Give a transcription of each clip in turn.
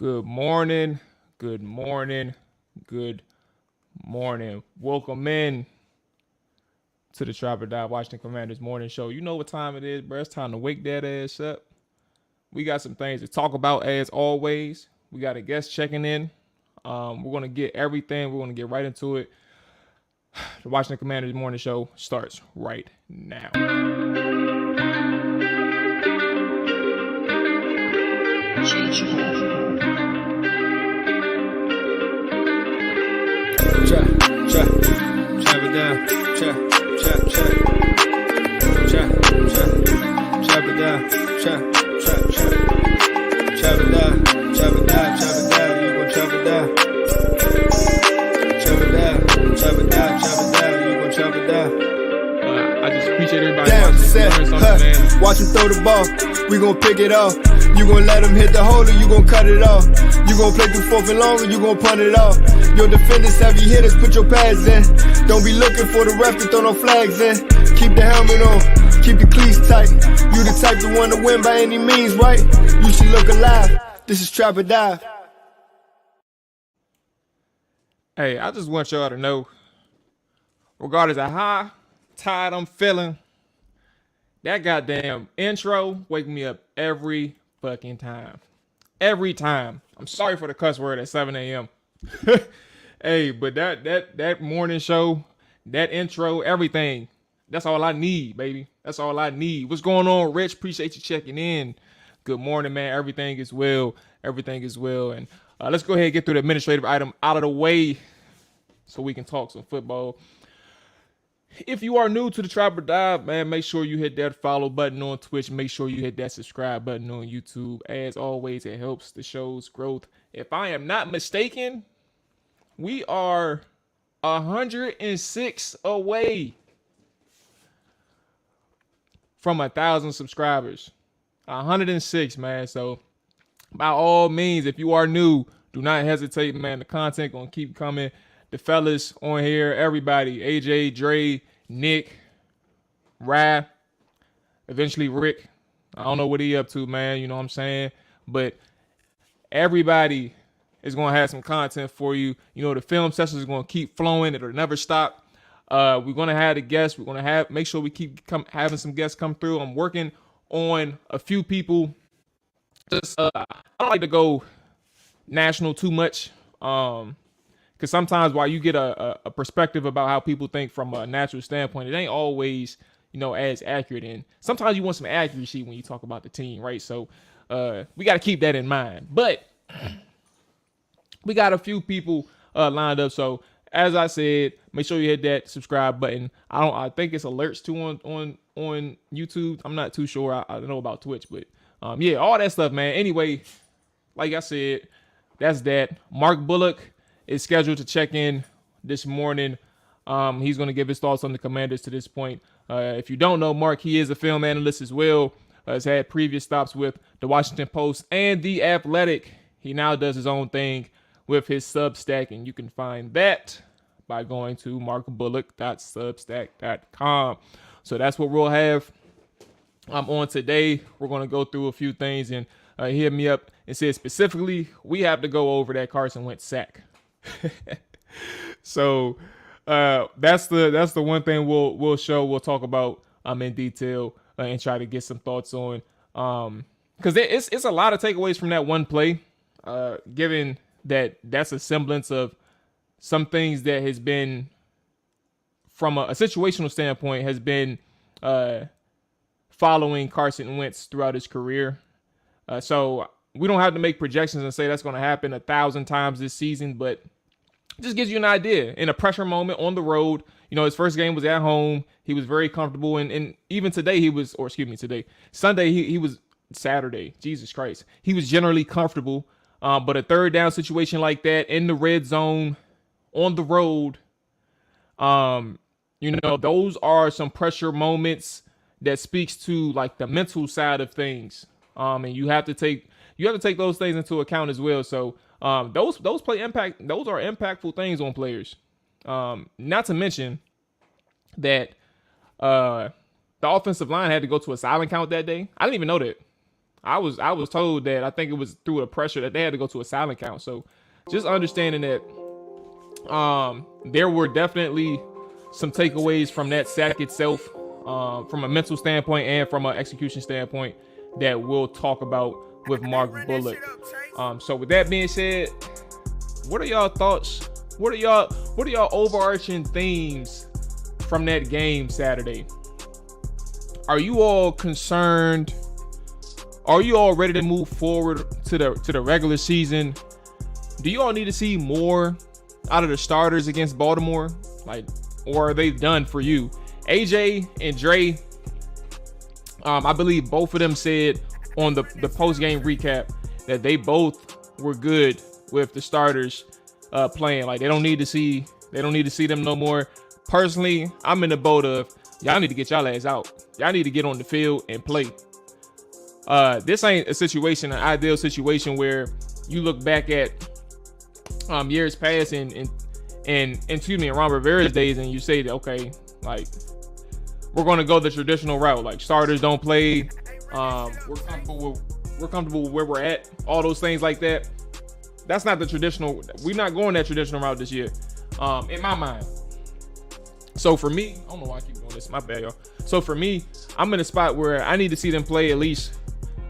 Good morning, good morning, good morning. Welcome in to the Trapper Die Washington Commanders morning show. You know what time it is, bro. It's time to wake that ass up. We got some things to talk about as always. We got a guest checking in. We're going to get everything. We're going to get right into it. The Washington Commanders morning show starts right now. Chop it down, chop it down, you gon' chop it down. Chop it down, you gon' chop it down. I just appreciate everybody Damn, watching. watch him throw the ball, we gon' pick it off. You gon' let him hit the hole or you gon' cut it off. You gon' play through fourth and long or you gon' punt it off. Your defenders heavy hitters, put your pads in. Don't be looking for the ref to throw no flags in. Keep the helmet on, keep the cleats tight. You the type to want to win by any means, right? You should look alive. This is Trap or Die. Hey, I just want y'all to know, regardless of how tired I'm feeling, that goddamn intro wake me up every fucking time. Every time. I'm sorry for the cuss word at 7 a.m. Hey, but that morning show, that intro, everything, that's all I need, baby. That's all I need. What's going on, Rich? Appreciate you checking in. Good morning, man. Everything is well. Everything is well. And let's go ahead and get through the administrative item out of the way so we can talk some football. If you are new to the Trapper Dive, man, make sure you hit that follow button on Twitch. Make sure you hit that subscribe button on YouTube. As always, it helps the show's growth. If I am not mistaken, we are 106 away from 1,000 subscribers. 106, man. So by all means, if you are new, do not hesitate, man. The content gonna keep coming. The fellas on here, everybody, AJ, Dre, Nick, Rye, eventually Rick. I don't know what he up to, man. You know what I'm saying? But everybody is going to have some content for you. You know, the film sessions is going to keep flowing. It'll never stop. We're going to have the guests. We're going to make sure we keep having some guests come through. I'm working on a few people. Just I don't like to go national too much. Because sometimes while you get a perspective about how people think from a natural standpoint, it ain't always, as accurate. And sometimes you want some accuracy when you talk about the team, right? So we got to keep that in mind. But we got a few people lined up. So as I said, make sure you hit that subscribe button. I think it's alerts too on YouTube. I'm not too sure. I don't know about Twitch, but yeah, all that stuff, man. Anyway, like I said, that's that. Mark Bullock is scheduled to check in this morning. He's going to give his thoughts on the Commanders to this point. If you don't know Mark, he is a film analyst as well. Has had previous stops with the Washington Post and The Athletic. He now does his own thing with his Substack, and you can find that by going to markbullock.substack.com. So that's what we'll have on today. We're going to go through a few things, and he hit me up and said specifically we have to go over that Carson Wentz sack. So that's the one thing we'll talk about in detail and try to get some thoughts on because it's a lot of takeaways from that one play, given that that's a semblance of some things that has been from a situational standpoint has been following Carson Wentz throughout his career. So we don't have to make projections and say that's going to happen 1,000 times this season, but it just gives you an idea. In a pressure moment on the road, his first game was at home. He was very comfortable. And even today Sunday, he was Saturday. Jesus Christ. He was generally comfortable. But a third down situation like that in the red zone on the road, those are some pressure moments that speaks to like the mental side of things. And you have to take those things into account as well. So those are impactful things on players. Not to mention that the offensive line had to go to a silent count that day. I didn't even know that. I was told that I think it was through the pressure that they had to go to a silent count. So just understanding that there were definitely some takeaways from that sack itself, from a mental standpoint and from an execution standpoint, that we'll talk about with Mark Bullock. So with that being said, what are y'all thoughts? What are y'all overarching themes from that game Saturday? Are you all concerned? Are you all ready to move forward to the regular season? Do you all need to see more out of the starters against Baltimore? Like, or are they done for you? AJ and Dre, I believe both of them said on the post-game recap that they both were good with the starters playing. Like, they don't need to see them no more. Personally, I'm in the boat of y'all need to get y'all ass out. Y'all need to get on the field and play. This ain't an ideal situation where you look back at years past and Ron Rivera's days, and you say that, okay, like, we're going to go the traditional route. Like, starters don't play. We're comfortable with where we're at. All those things like that. That's not the traditional. We're not going that traditional route this year, in my mind. So for me, I don't know why I keep doing this. My bad, y'all. So for me, I'm in a spot where I need to see them play at least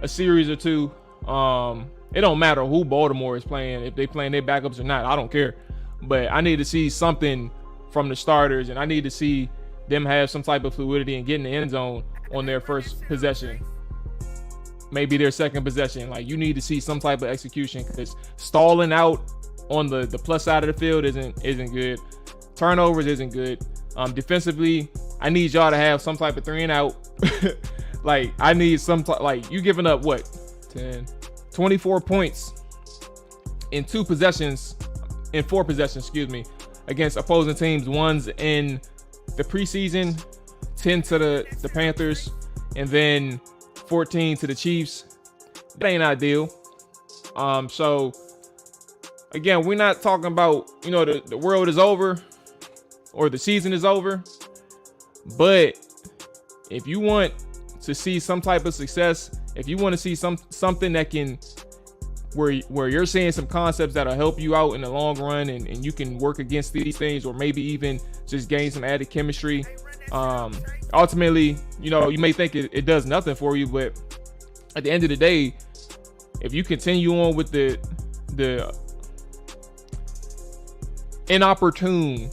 a series or two. It don't matter who Baltimore is playing, if they playing their backups or not. I don't care. But I need to see something from the starters, and I need to see them have some type of fluidity and get in the end zone on their first possession, maybe their second possession. Like, you need to see some type of execution, because stalling out on the plus side of the field isn't good. Turnovers isn't good. Defensively, I need y'all to have some type of 3 and out. Like, I need like, you giving up what, 24 points in 4 possessions, against opposing teams. One's in the preseason, 10 to the Panthers, and then 14 to the Chiefs. That ain't ideal. So again, we're not talking about, the world is over or the season is over, but if you want to see some type of success, if you want to see something that can, where you're seeing some concepts that'll help you out in the long run, and you can work against these things, or maybe even just gain some added chemistry. Ultimately, you may think it does nothing for you, but at the end of the day, if you continue on with the inopportune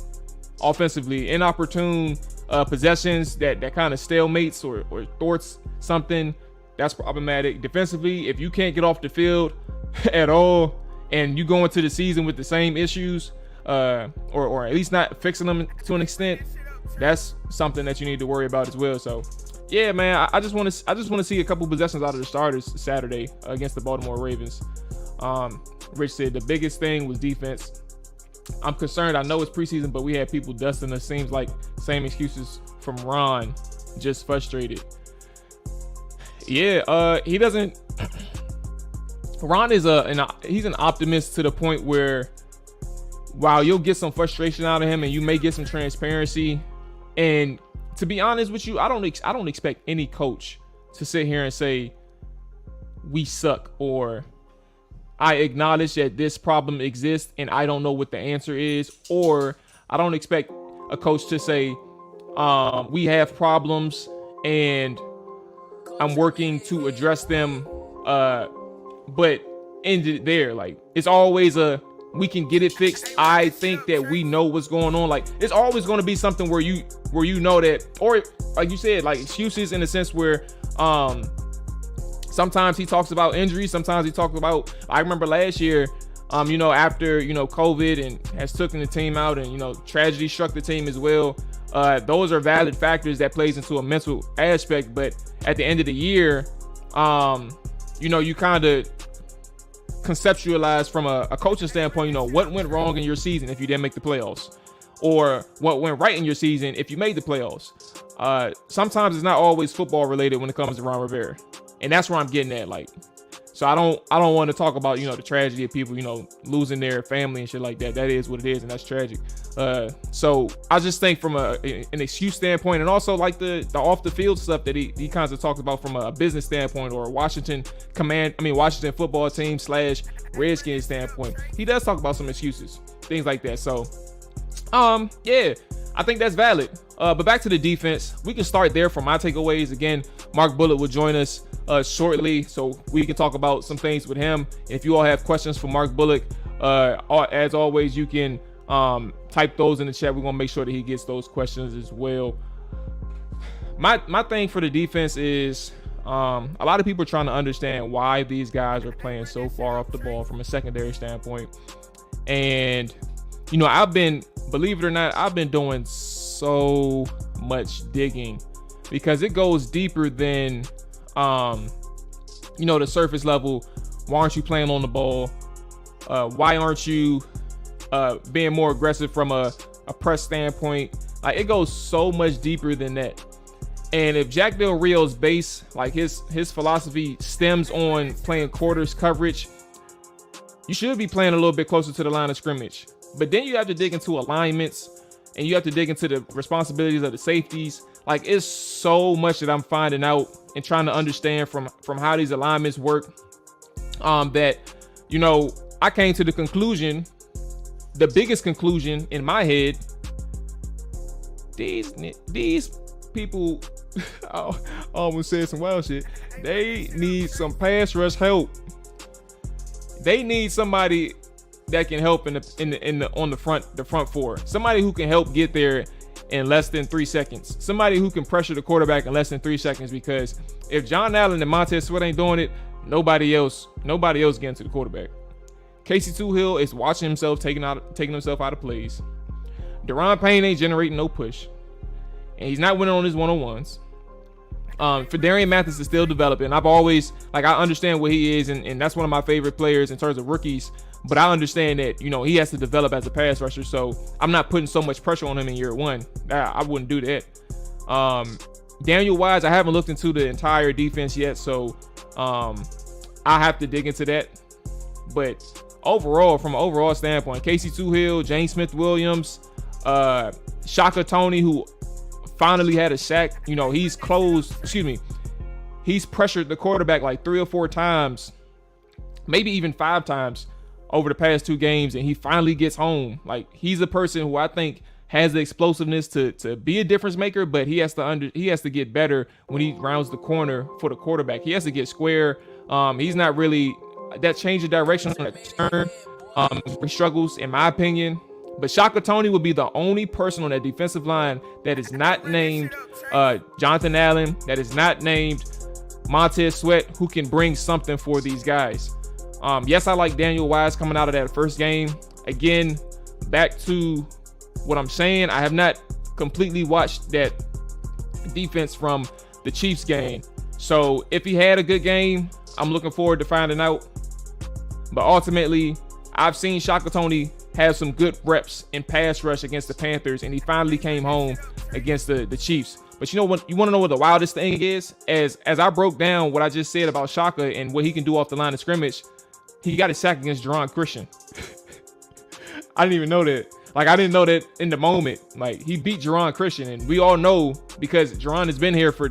possessions that kind of stalemates or thwarts something, that's problematic. Defensively, if you can't get off the field at all, and you go into the season with the same issues, or at least not fixing them to an extent, that's something that you need to worry about as well. So yeah, man, I just want to see a couple possessions out of the starters Saturday against the Baltimore Ravens. Rich said the biggest thing was defense. I'm concerned. I know it's preseason, but we had people dusting us. Seems like same excuses from Ron, just frustrated. Yeah, he doesn't. Ron is he's an optimist to the point where, while you'll get some frustration out of him and you may get some transparency, and to be honest with you, I don't expect any coach to sit here and say we suck, or I acknowledge that this problem exists and I don't know what the answer is, or I don't expect a coach to say we have problems and I'm working to address them, but end it there. Like, it's always we can get it fixed. I think that we know what's going on. Like, it's always going to be something where you know that, or like you said, like excuses in the sense where sometimes he talks about injuries, sometimes he talks about, I remember last year, after COVID and has taken the team out, and tragedy struck the team as well. Those are valid factors that plays into a mental aspect, but at the end of the year, you kind of conceptualize from a coaching standpoint, what went wrong in your season if you didn't make the playoffs, or what went right in your season if you made the playoffs. Sometimes it's not always football related when it comes to Ron Rivera, and that's where I'm getting at. Like, So I don't want to talk about, the tragedy of people, losing their family and shit like that. That is what it is, and that's tragic. So I just think from an excuse standpoint, and also like the off the field stuff that he kind of talks about from a business standpoint, or Washington football team / Redskins standpoint, he does talk about some excuses, things like that. So yeah, I think that's valid. But back to the defense, we can start there for my takeaways. Again, Mark Bullock will join us shortly, so we can talk about some things with him. If you all have questions for Mark Bullock, as always, you can type those in the chat. We're gonna make sure that he gets those questions as well. My thing for the defense is a lot of people are trying to understand why these guys are playing so far off the ball from a secondary standpoint. And believe it or not, I've been doing so much digging, because it goes deeper than the surface level. Why aren't you playing on the ball? Why aren't you being more aggressive from a press standpoint? Like, it goes so much deeper than that. And if Jack Del Rio's base, like his philosophy stems on playing quarters coverage, you should be playing a little bit closer to the line of scrimmage. But then you have to dig into alignments, and you have to dig into the responsibilities of the safeties. Like, it's so much that I'm finding out and trying to understand from how these alignments work, that I came to the conclusion, the biggest conclusion in my head, these people, I almost said some wild shit. They need some pass rush help. They need somebody that can help on the front four. Somebody who can help get there in less than 3 seconds. Somebody who can pressure the quarterback in less than 3 seconds. Because if John Allen and Montez Sweat ain't doing it, nobody else getting to the quarterback. Casey Tuhill is watching himself taking himself out of plays. Deron Payne ain't generating no push, and he's not winning on his one-on-ones. Fedarian Mathis is still developing. I understand what he is, and that's one of my favorite players in terms of rookies. But I understand that, he has to develop as a pass rusher. So I'm not putting so much pressure on him in year one. I wouldn't do that. Daniel Wise, I haven't looked into the entire defense yet, so I have to dig into that. But overall, from an overall standpoint, Casey Tuhill, James Smith-Williams, Shaka Toney, who finally had a sack. He's pressured the quarterback like 3 or 4 times, maybe even 5 times over the past 2 games, and he finally gets home. Like, he's a person who I think has the explosiveness to be a difference maker, but he has to get better when he rounds the corner for the quarterback. He has to get square. He's not really that change of direction on that turn. He struggles, in my opinion. But Shaka Toney will be the only person on that defensive line that is not named Jonathan Allen, that is not named Montez Sweat, who can bring something for these guys. Yes, I like Daniel Wise coming out of that first game. Again, back to what I'm saying, I have not completely watched that defense from the Chiefs game. So if he had a good game, I'm looking forward to finding out. But ultimately, I've seen Shaka Toney have some good reps in pass rush against the Panthers, and he finally came home against the Chiefs. But you want to know what the wildest thing is? As I broke down what I just said about Shaka and what he can do off the line of scrimmage, he got a sack against Jerron Christian. I didn't even know that. Like, I didn't know that in the moment. Like, he beat Jerron Christian, and we all know, because Jerron has been here for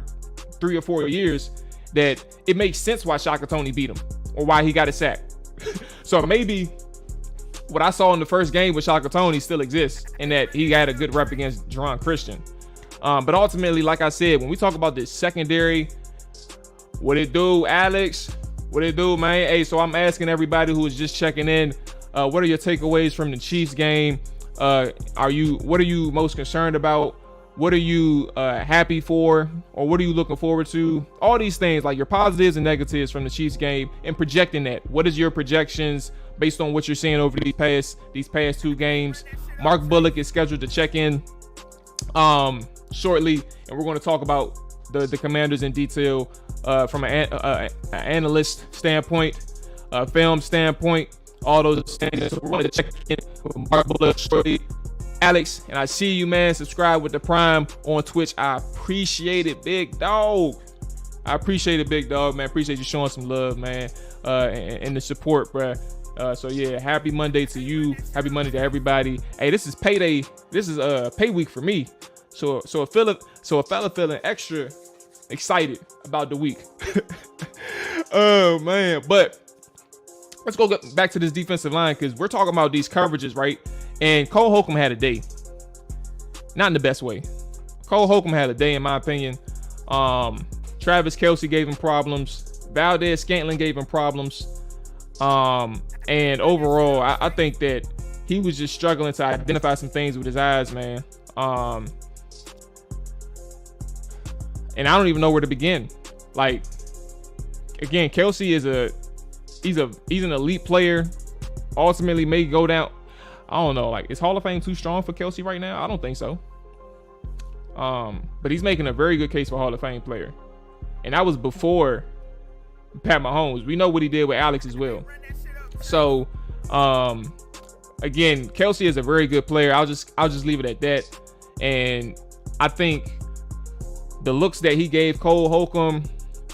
3 or 4 years, that it makes sense why Shaka Toney beat him, or why he got a sack. So maybe what I saw in the first game with Shaka Toney still exists, and that he had a good rep against Jerron Christian. But ultimately, like I said, when we talk about this secondary, what it do, Alex? What it do, man? Hey, so I'm asking everybody who is just checking in, what are your takeaways from the Chiefs game? What are you most concerned about? What are you happy for? Or what are you looking forward to? All these things, like your positives and negatives from the Chiefs game, and projecting that. What is your projections based on what you're seeing over these past 2 games? Mark Bullock is scheduled to check in shortly, and we're going to talk about the Commanders in detail from an analyst standpoint, film standpoint, all those things. So we're going to check in with Mark Bullock shortly. Alex, and I see you, man. Subscribe with the Prime on Twitch. I appreciate it, big dog. I appreciate it, big dog, man. Appreciate you showing some love, man. and the support, bruh. So yeah, happy Monday to you. Happy Monday to everybody. Hey, this is payday. This is pay week for me. So a fella feeling extra excited about the week. Oh man, but let's go back to this defensive line because we're talking about these coverages, right? And Cole Holcomb had a day, not in the best way. Cole Holcomb had a day, in my opinion. Travis Kelce gave him problems. Valdez Scantling gave him problems. And overall, I think that he was just struggling to identify some things with his eyes, man. And I don't even know where to begin. Like, again, Kelce is he's an elite player. Ultimately may go down. I don't know. Like, is Hall of Fame too strong for Kelce right now? I don't think so. But he's making a very good case for Hall of Fame player. And that was before Pat Mahomes. We know what he did with Alex as well. So, again, Kelce is a very good player. I'll just leave it at that. And I think the looks that he gave Cole Holcomb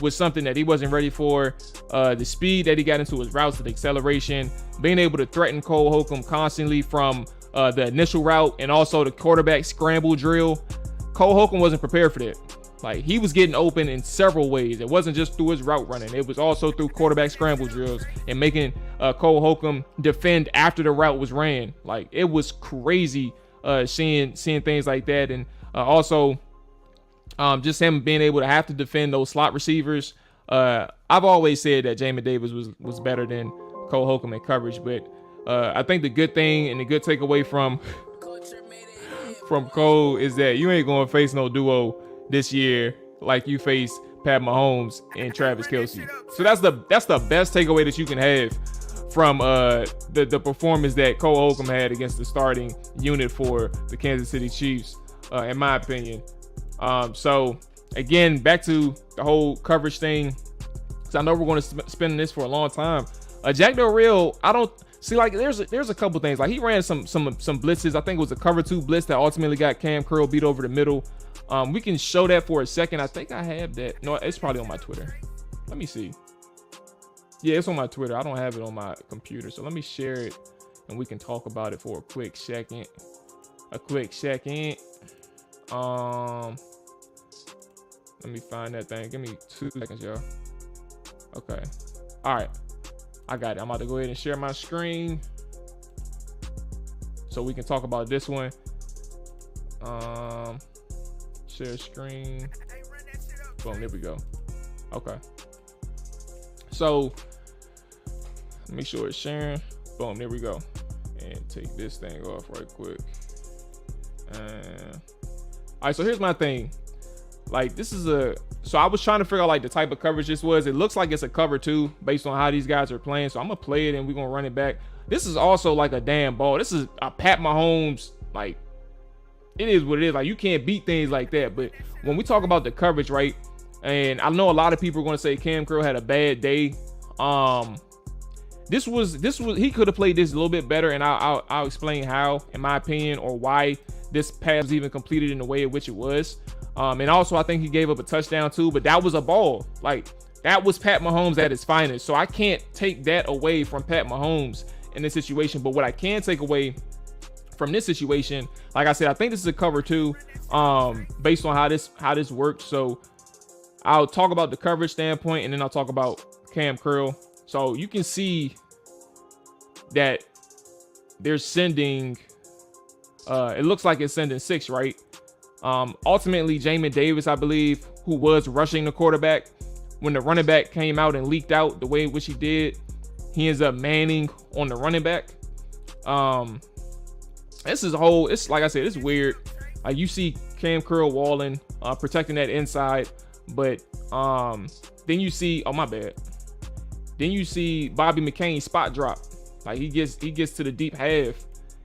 was something that he wasn't ready for. The speed that he got into his routes, the acceleration, being able to threaten Cole Holcomb constantly from the initial route and also the quarterback scramble drill. Cole Holcomb wasn't prepared for that. Like, he was getting open in several ways. It wasn't just through his route running. It was also through quarterback scramble drills and making Cole Holcomb defend after the route was ran. Like, it was crazy seeing things like that. And also just him being able to have to defend those slot receivers. I've always said that Jamin Davis was better than Cole Holcomb in coverage, but I think the good thing and the good takeaway from Cole is that you ain't gonna face no duo this year like you face Pat Mahomes and Travis Kelce. So that's the best takeaway that you can have from the performance that Cole Holcomb had against the starting unit for the Kansas City Chiefs, in my opinion. So again, back to the whole coverage thing, because I know we're going to spend this for a long time. Jack Del Rio, I don't see, like, there's a couple things. Like, he ran some blitzes. I think it was a cover 2 blitz that ultimately got Cam Curl beat over the middle. We can show that for a second. I think I have that. No, it's probably on my Twitter. Let me see. Yeah, it's on my Twitter. I don't have it on my computer. So let me share it and we can talk about it for a quick second. Let me find that thing. Give me 2 seconds, y'all. Okay. All right. I got it. I'm about to go ahead and share my screen so we can talk about this one. Share screen. Boom, there we go. Okay. So let me show it sharing. Boom, there we go. And take this thing off right quick. All right, so here's my thing. Like, this is so I was trying to figure out like the type of coverage this was. It looks like it's a cover 2 based on how these guys are playing. So I'm gonna play it and we're gonna run it back. This is also like a damn ball. This is a Pat Mahomes, like, it is what it is. Like, you can't beat things like that. But when we talk about the coverage, right? And I know a lot of people are gonna say Cam Curl had a bad day. This was he could have played this a little bit better, and I'll explain how, in my opinion, or why this pass was even completed in the way in which it was. And also, I think he gave up a touchdown too, but that was a ball. Like, that was Pat Mahomes at his finest. So I can't take that away from Pat Mahomes in this situation. But what I can take away from this situation, like I said, I think this is a cover 2, based on how this worked. So I'll talk about the coverage standpoint, and then I'll talk about Cam Curl. So you can see that they're sending, it looks like it's sending 6, right? Ultimately, Jamin Davis, I believe, who was rushing the quarterback, when the running back came out and leaked out the way in which he did, he ends up manning on the running back. It's like I said, it's weird. You see Cam Curl walling, protecting that inside, but then you see, oh my bad. Then you see Bobby McCain spot drop. Like, he gets to the deep half.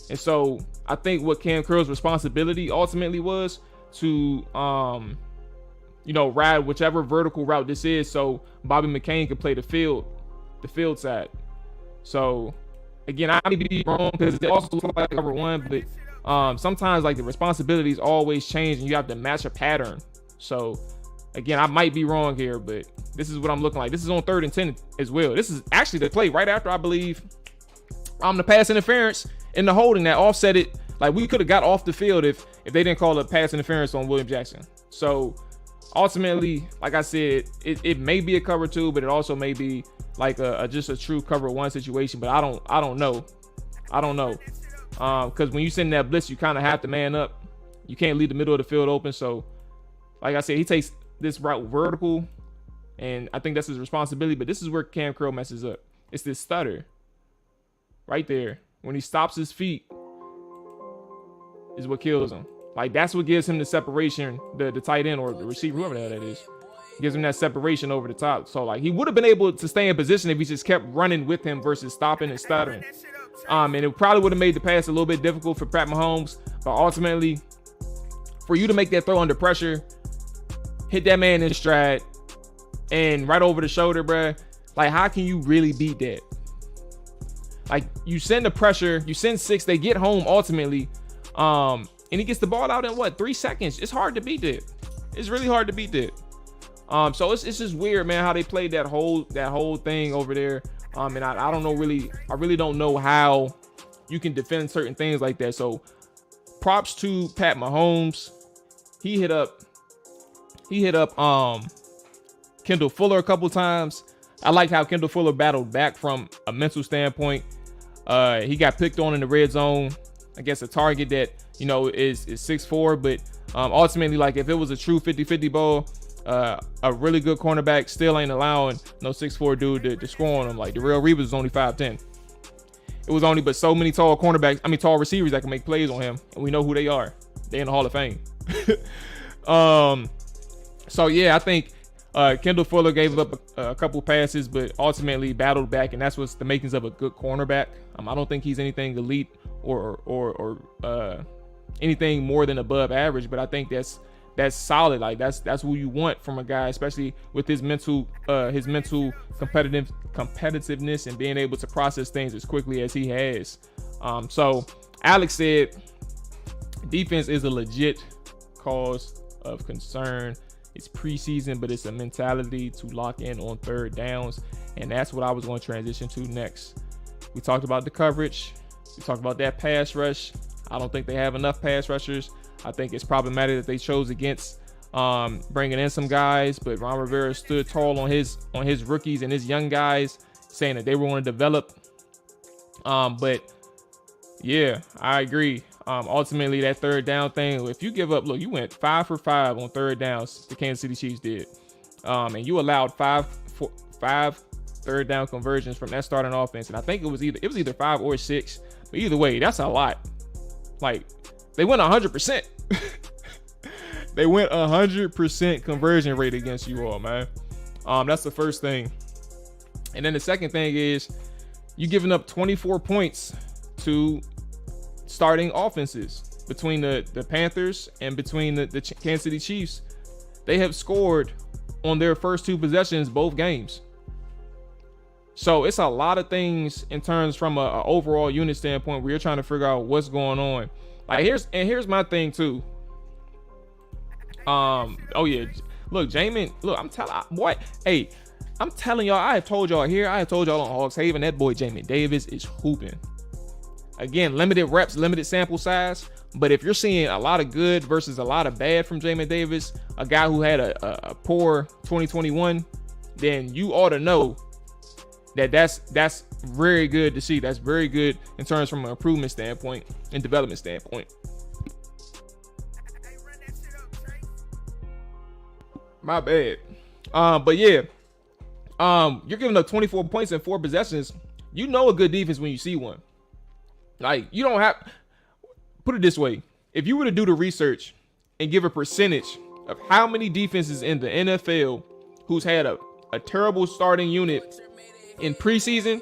And so I think what Cam Curl's responsibility ultimately was to ride whichever vertical route this is, so Bobby McCain could play the field side. So again, I may be wrong because it also looks like cover 1, but sometimes like the responsibilities always change and you have to match a pattern. So Again, I might be wrong here, but this is what I'm looking like. This is on 3rd and 10 as well. This is actually the play right after, I believe, the pass interference and the holding that offset it. Like, we could have got off the field if they didn't call a pass interference on William Jackson. So ultimately, like I said, it may be a cover 2, but it also may be like just a true cover 1 situation. But I don't know. Because when you send that blitz, you kind of have to man up. You can't leave the middle of the field open. So, like I said, he takes this route vertical, and I think that's his responsibility. But this is where Cam Curl messes up. It's this stutter right there. When he stops his feet is what kills him. Like, that's what gives him the separation, the tight end or the receiver, whoever the hell that is. Gives him that separation over the top. So, like, he would have been able to stay in position if he just kept running with him versus stopping and stuttering. And it probably would have made the pass a little bit difficult for Pat Mahomes. But ultimately, for you to make that throw under pressure, hit that man in stride, and right over the shoulder, bruh, like, how can you really beat that? Like, you send the pressure, you send 6, they get home ultimately, and he gets the ball out in what, 3 seconds? It's hard to beat that. It's really hard to beat that. So it's just weird, man, how they played that whole thing over there. And I don't know I really don't know how you can defend certain things like that. So props to Pat Mahomes. He hit up Kendall Fuller a couple times. I like how Kendall Fuller battled back from a mental standpoint. He got picked on in the red zone against a target that, you know, is 6'4", but ultimately, like, if it was a true 50-50 ball, a really good cornerback still ain't allowing no 6'4" dude to score on him. Like, Darrelle Reeves was only 5'10". It was only but so many tall receivers that can make plays on him, and we know who they are. They in the Hall of Fame. So yeah, I think Kendall Fuller gave up a couple passes, but ultimately battled back, and that's what's the makings of a good cornerback. I don't think he's anything elite or anything more than above average, but I think that's solid. Like, that's who you want from a guy, especially with his mental competitiveness and being able to process things as quickly as he has. So Alex said defense is a legit cause of concern. It's preseason, but it's a mentality to lock in on 3rd downs, and that's what I was going to transition to next. We talked about the coverage. We talked about that pass rush. I don't think they have enough pass rushers. I think it's problematic that they chose against bringing in some guys, but Ron Rivera stood tall on his rookies and his young guys, saying that they were going to develop. But yeah, I agree. Ultimately, that 3rd down thing, if you give up, look, you went 5 for 5 on 3rd downs, the Kansas City Chiefs did. And you allowed five 3rd down conversions from that starting offense. And I think it was either 5 or 6. But either way, that's a lot. Like, they went 100%. They went 100% conversion rate against you all, man. That's the first thing. And then the second thing is you giving up 24 points to starting offenses between the Panthers and between the Kansas City Chiefs. They have scored on their first 2 possessions both games. So it's a lot of things in terms from a overall unit standpoint where you're trying to figure out what's going on. Like, here's my thing too. Oh yeah, look, Jamin, look, I'm telling y'all, I have told y'all here, I have told y'all on Hawks Haven, that boy Jamin Davis is hooping. Again, limited reps, limited sample size, but if you're seeing a lot of good versus a lot of bad from Jamin Davis, a guy who had a poor 2021, then you ought to know that's very good to see. That's very good in terms from an improvement standpoint and development standpoint. My bad. But yeah, you're giving up 24 points in 4 possessions. You know a good defense when you see one. Like, you don't have, put it this way, if you were to do the research and give a percentage of how many defenses in the NFL who's had a terrible starting unit in preseason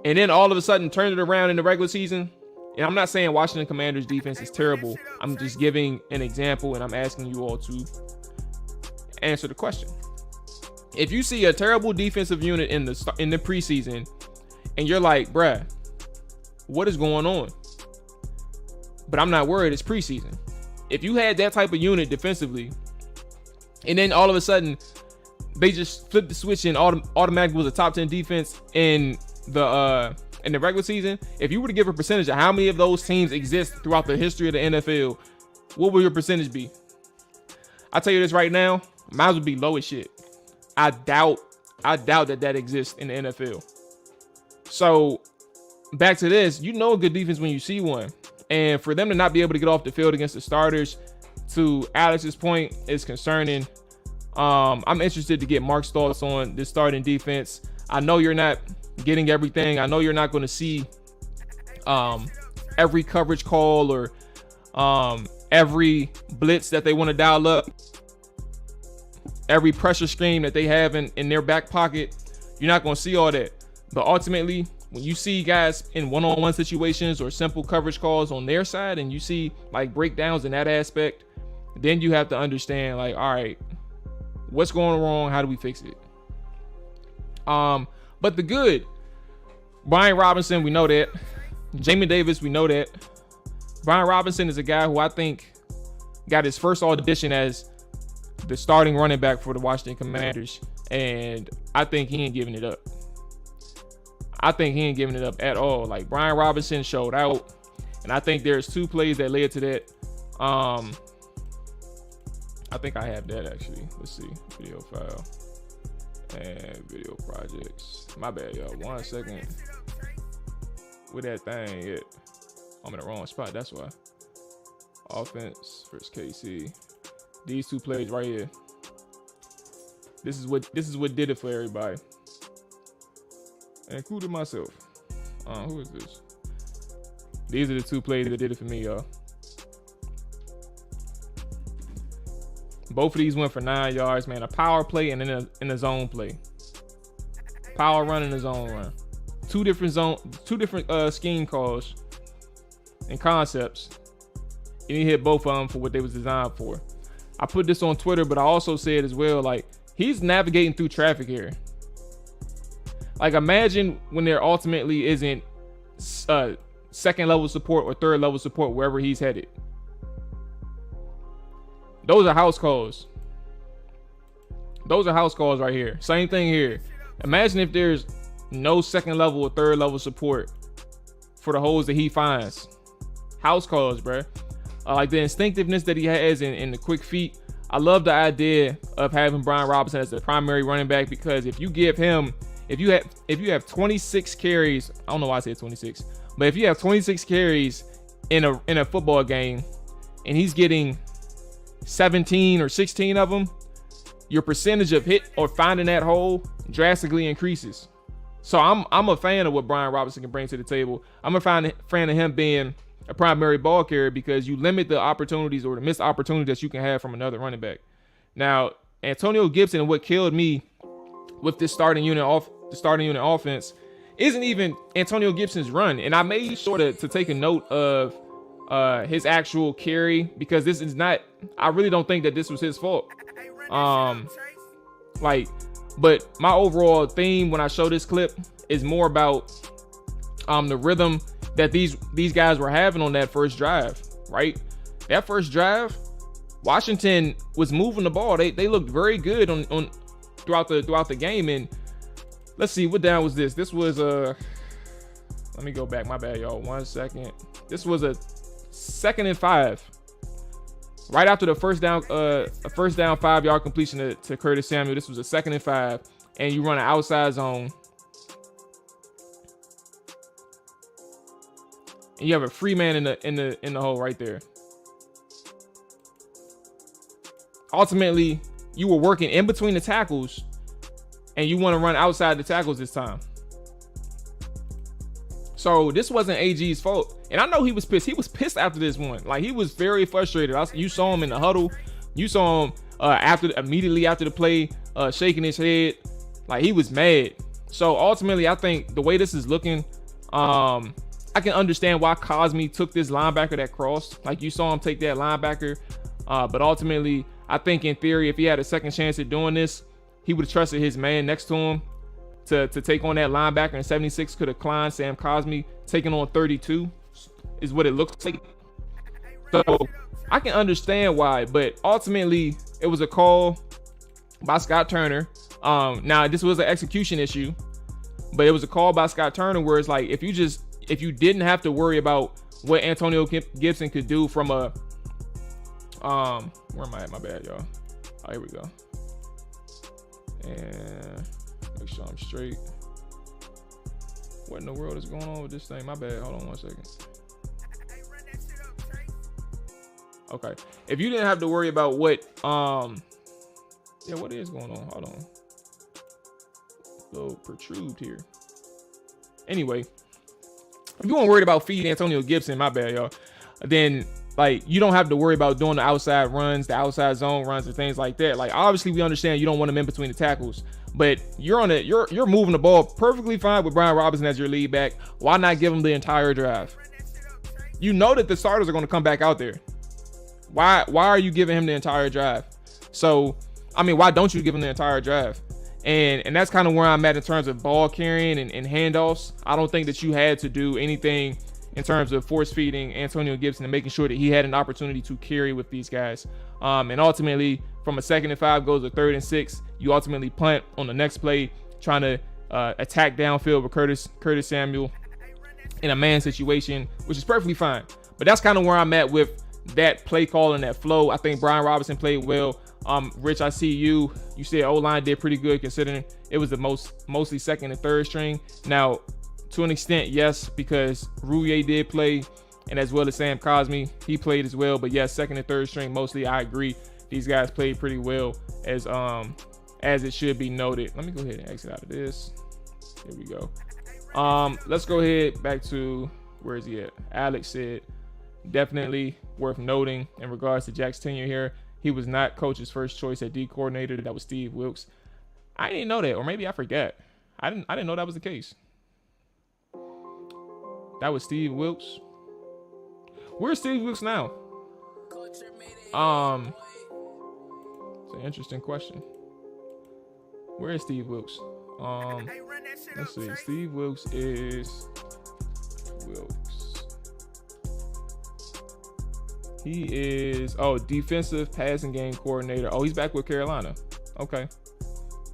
and then all of a sudden turned it around in the regular season, and I'm not saying Washington Commanders defense is terrible, I'm just giving an example and I'm asking you all to answer the question. If you see a terrible defensive unit in the preseason and you're like, bruh, what is going on? But I'm not worried, it's preseason. If you had that type of unit defensively And then all of a sudden, they just flipped the switch and automatically was a top 10 defense in the regular season. If you were to give a percentage of how many of those teams exist throughout the history of the NFL, what would your percentage be? I'll tell you this right now, mine would be low as shit. I doubt that exists in the NFL. So back to this, you know a good defense when you see one. And for them to not be able to get off the field against the starters, to Alex's point, is concerning. I'm interested to get Mark's thoughts on this starting defense. I know you're not getting everything. I know you're not going to see every coverage call or every blitz that they want to dial up, every pressure scheme that they have in their back pocket. You're not going to see all that. But ultimately, when you see guys in one-on-one situations or simple coverage calls on their side, and you see like breakdowns in that aspect, then you have to understand, like, all right, what's going wrong? How do we fix it? But the good, Brian Robinson, we know that. Jamin Davis, we know that. Brian Robinson is a guy who I think got his first audition as the starting running back for the Washington Commanders, and I think he ain't giving it up. I think he ain't giving it up at all. Like, Brian Robinson showed out, and I think there's 2 plays that led to that. I think I have that actually. Let's see. Video file and video projects. My bad, y'all. 1 second. With that thing, yeah. I'm in the wrong spot. That's why. Offense versus KC. These 2 plays right here. This is what did it for everybody, including myself. Who is this? These are the 2 plays that did it for me, y'all. Both of these went for 9 yards, man. A power play and then in a zone play. Power run and a zone run. 2 different scheme calls and concepts. And he hit both of them for what they was designed for. I put this on Twitter, but I also said as well, like, he's navigating through traffic here. Like, imagine when there ultimately isn't second level support or third level support wherever he's headed. Those are house calls. Those are house calls right here. Same thing here. Imagine if there's no second level or third level support for the holes that he finds. House calls, bruh. Like the instinctiveness that he has in the quick feet. I love the idea of having Brian Robinson as the primary running back, because if you give him, if you have 26 carries, I don't know why I said 26, but if you have 26 carries in a football game and he's getting 17 or 16 of them, your percentage of hit or finding that hole drastically increases. So I'm a fan of what Brian Robinson can bring to the table. I'm a fan of him being a primary ball carrier, because you limit the opportunities or the missed opportunities that you can have from another running back. Now, Antonio Gibson, and what killed me with this starting unit offense isn't even Antonio Gibson's run. And I made sure to take a note of his actual carry, because this is not, I really don't think that this was his fault. But my overall theme when I show this clip is more about the rhythm that these guys were having on that first drive, right? That first drive, Washington was moving the ball. They looked very good on throughout the game. And let's see, what down was this? This was let me go back. My bad, y'all. 1 second. This was a 2nd and 5. Right after the first down 5-yard completion to Curtis Samuel. This was a 2nd and 5, and you run an outside zone. And you have a free man in the hole right there. Ultimately, you were working in between the tackles, and you want to run outside the tackles this time. So this wasn't AG's fault. And I know he was pissed. He was pissed after this one. Like, he was very frustrated. You saw him in the huddle. You saw him immediately after the play, shaking his head. Like, he was mad. So ultimately, I think the way this is looking, I can understand why Cosme took this linebacker that crossed. Like, you saw him take that linebacker. But ultimately, I think in theory, if he had a second chance at doing this, he would have trusted his man next to him to take on that linebacker. And 76 could have declined. Sam Cosme taking on 32 is what it looks like. So I can understand why, but ultimately it was a call. by Scott Turner. Now this was an execution issue, but it was a call by Scott Turner where it's like, if you didn't have to worry about what Antonio Gibson could do from a, where am I at? My bad, y'all. Oh, here we go. And make sure I'm straight. What in the world is going on with this thing? My bad. Hold on 1 second. Okay. If you didn't have to worry about what, yeah, what is going on? Hold on. A little protrude here. Anyway, if you weren't worried about feeding Antonio Gibson, my bad, y'all, then like you don't have to worry about doing the outside runs, the outside zone runs, and things like that. Like obviously we understand you don't want him in between the tackles, but you're moving the ball perfectly fine with Brian Robinson as your lead back. Why not give him the entire drive? You know that the starters are going to come back out there. Why are you giving him the entire drive? So I mean, why don't you give him the entire drive? And that's kind of where I'm at in terms of ball carrying and handoffs. I don't think that you had to do anything in terms of force feeding Antonio Gibson and making sure that he had an opportunity to carry with these guys. And ultimately, from a 2nd and 5 goes to 3rd and 6, you ultimately punt on the next play, trying to attack downfield with Curtis Samuel in a man situation, which is perfectly fine. But that's kind of where I'm at with that play call and that flow. I think Brian Robinson played well. Rich, I see you said O-line did pretty good considering it was the mostly 2nd and 3rd string. Now, to an extent, yes, because Rouillet did play, and as well as Sam Cosmi, he played as well. But yes, 2nd and 3rd string mostly. I agree. These guys played pretty well, as it should be noted. Let me go ahead and exit out of this. Here we go. Let's go ahead back to, where is he at? Alex said, definitely worth noting in regards to Jack's tenure here. He was not coach's first choice at D coordinator. That was Steve Wilkes. I didn't know that, or maybe I forgot. I didn't know that was the case. That was Steve Wilkes. Where's Steve Wilkes now? It's an interesting question. Where is Steve Wilkes? Let's see. Steve Wilkes is Wilkes. He is defensive passing game coordinator. Oh, he's back with Carolina. Okay,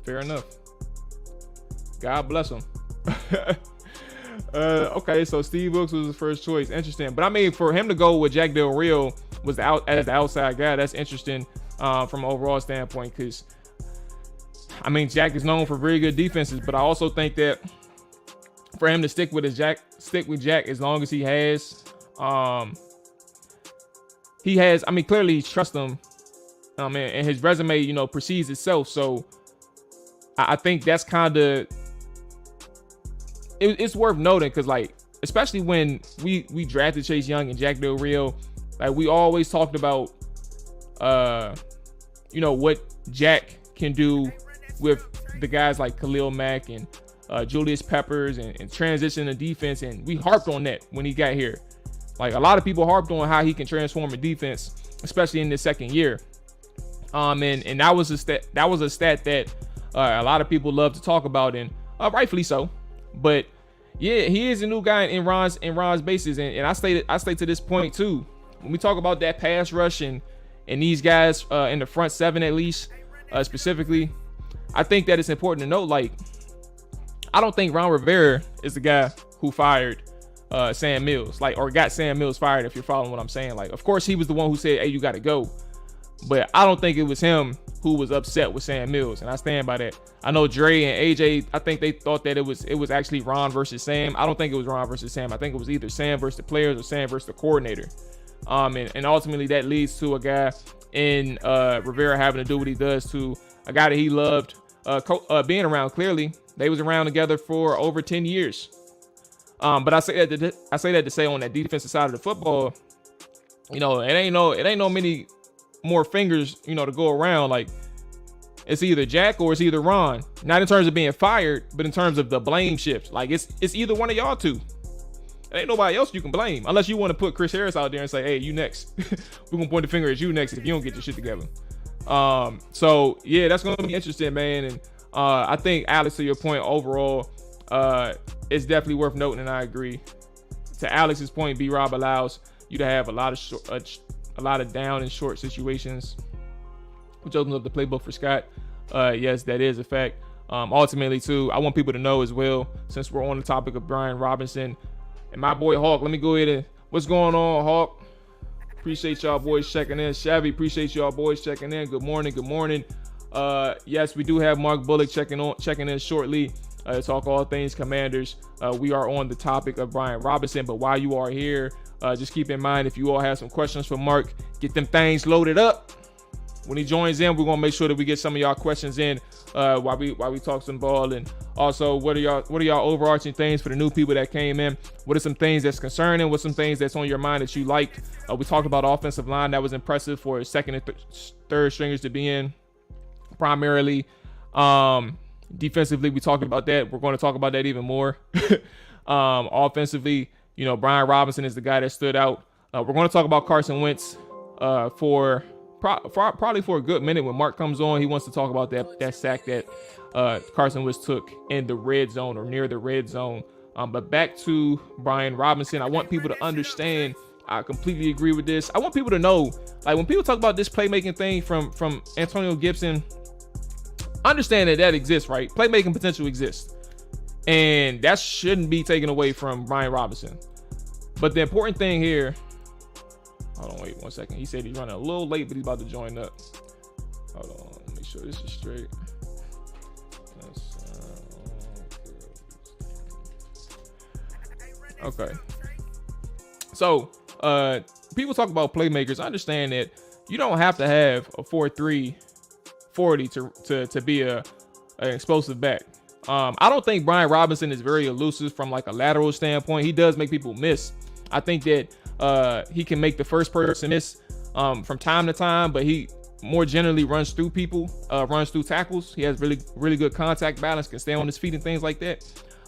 fair enough. God bless him. Okay, so Steve Wilkes was his first choice. Interesting. But I mean, for him to go with Jack Del Rio was as the outside guy, that's interesting from an overall standpoint, because I mean, Jack is known for very good defenses, but I also think that for him to stick with Jack as long as he has, I mean, clearly he trusts him, and his resume, precedes itself. So I think that's kind of, it's worth noting, because like, especially when we drafted Chase Young and Jack Del Rio, like we always talked about, what Jack can do with the guys like Khalil Mack and Julius Peppers and transition the defense, and we harped on that when he got here. Like a lot of people harped on how he can transform a defense, especially in the 2nd year. And that was a stat that a lot of people love to talk about, and rightfully so. But yeah, he is a new guy in Ron's bases, and I stay to this point too. When we talk about that pass rush and these guys in the front 7 at least, specifically, I think that it's important to note, like, I don't think Ron Rivera is the guy who fired Sam Mills, or got Sam Mills fired, if you're following what I'm saying. Like, of course he was the one who said, hey, you got to go, but I don't think it was him who was upset with Sam Mills, and I stand by that. I know Dre and AJ, I think they thought that it was actually Ron versus Sam. I don't think it was Ron versus Sam. I think it was either Sam versus the players or Sam versus the coordinator. And ultimately that leads to a guy in Rivera having to do what he does to a guy that he loved being around. Clearly they was around together for over 10 years. But I say that to say on that defensive side of the football, it ain't no many more fingers, to go around. Like, it's either Jack or it's either Ron. Not in terms of being fired, but in terms of the blame shift. Like, it's either one of y'all two. There ain't nobody else you can blame, unless you want to put Chris Harris out there and say, hey, you next. We're gonna point the finger at you next if you don't get your shit together. So yeah, that's gonna be interesting, man. And I think, Alex, to your point, overall, it's definitely worth noting, and I agree. To Alex's point, B-Rob allows you to have a lot of down and short situations, which opens up the playbook for Scott. Yes, that is a fact. Ultimately, too, I want people to know as well, since we're on the topic of Brian Robinson and my boy Hawk. Let me go ahead and what's going on, Hawk? Appreciate y'all boys checking in. Chevy, appreciate y'all boys checking in. Good morning. Good morning. Yes, we do have Mark Bullock checking in shortly. Talk all things Commanders. We are on the topic of Brian Robinson, but while you are here, just keep in mind, if you all have some questions for Mark, get them things loaded up. When he joins in, we're gonna make sure that we get some of y'all questions in while we talk some ball. And also, what are y'all overarching things for the new people that came in? What are some things that's concerning? What's some things that's on your mind that you liked? We talked about offensive line. That was impressive for second and third stringers to be in primarily. Defensively, we talked about that. We're going to talk about that even more. Offensively, Brian Robinson is the guy that stood out. We're going to talk about Carson Wentz for probably for a good minute. When Mark comes on, he wants to talk about that sack that Carson Wentz took in the red zone or near the red zone. But back to Brian Robinson, I want people to understand. I completely agree with this. I want people to know, like, when people talk about this playmaking thing from Antonio Gibson, understand that exists, right? Playmaking potential exists, and that shouldn't be taken away from Brian Robinson. But the important thing here, hold on, wait 1 second. He said he's running a little late, but he's about to join up. Hold on, let me make sure this is straight. Okay. So, people talk about playmakers. I understand that you don't have to have a 4.3 40 to be an explosive back. I don't think Brian Robinson is very elusive from like a lateral standpoint. He does make people miss. I think that he can make the first person miss from time to time, but he more generally runs through people, runs through tackles. He has really good contact balance, can stay on his feet and things like that.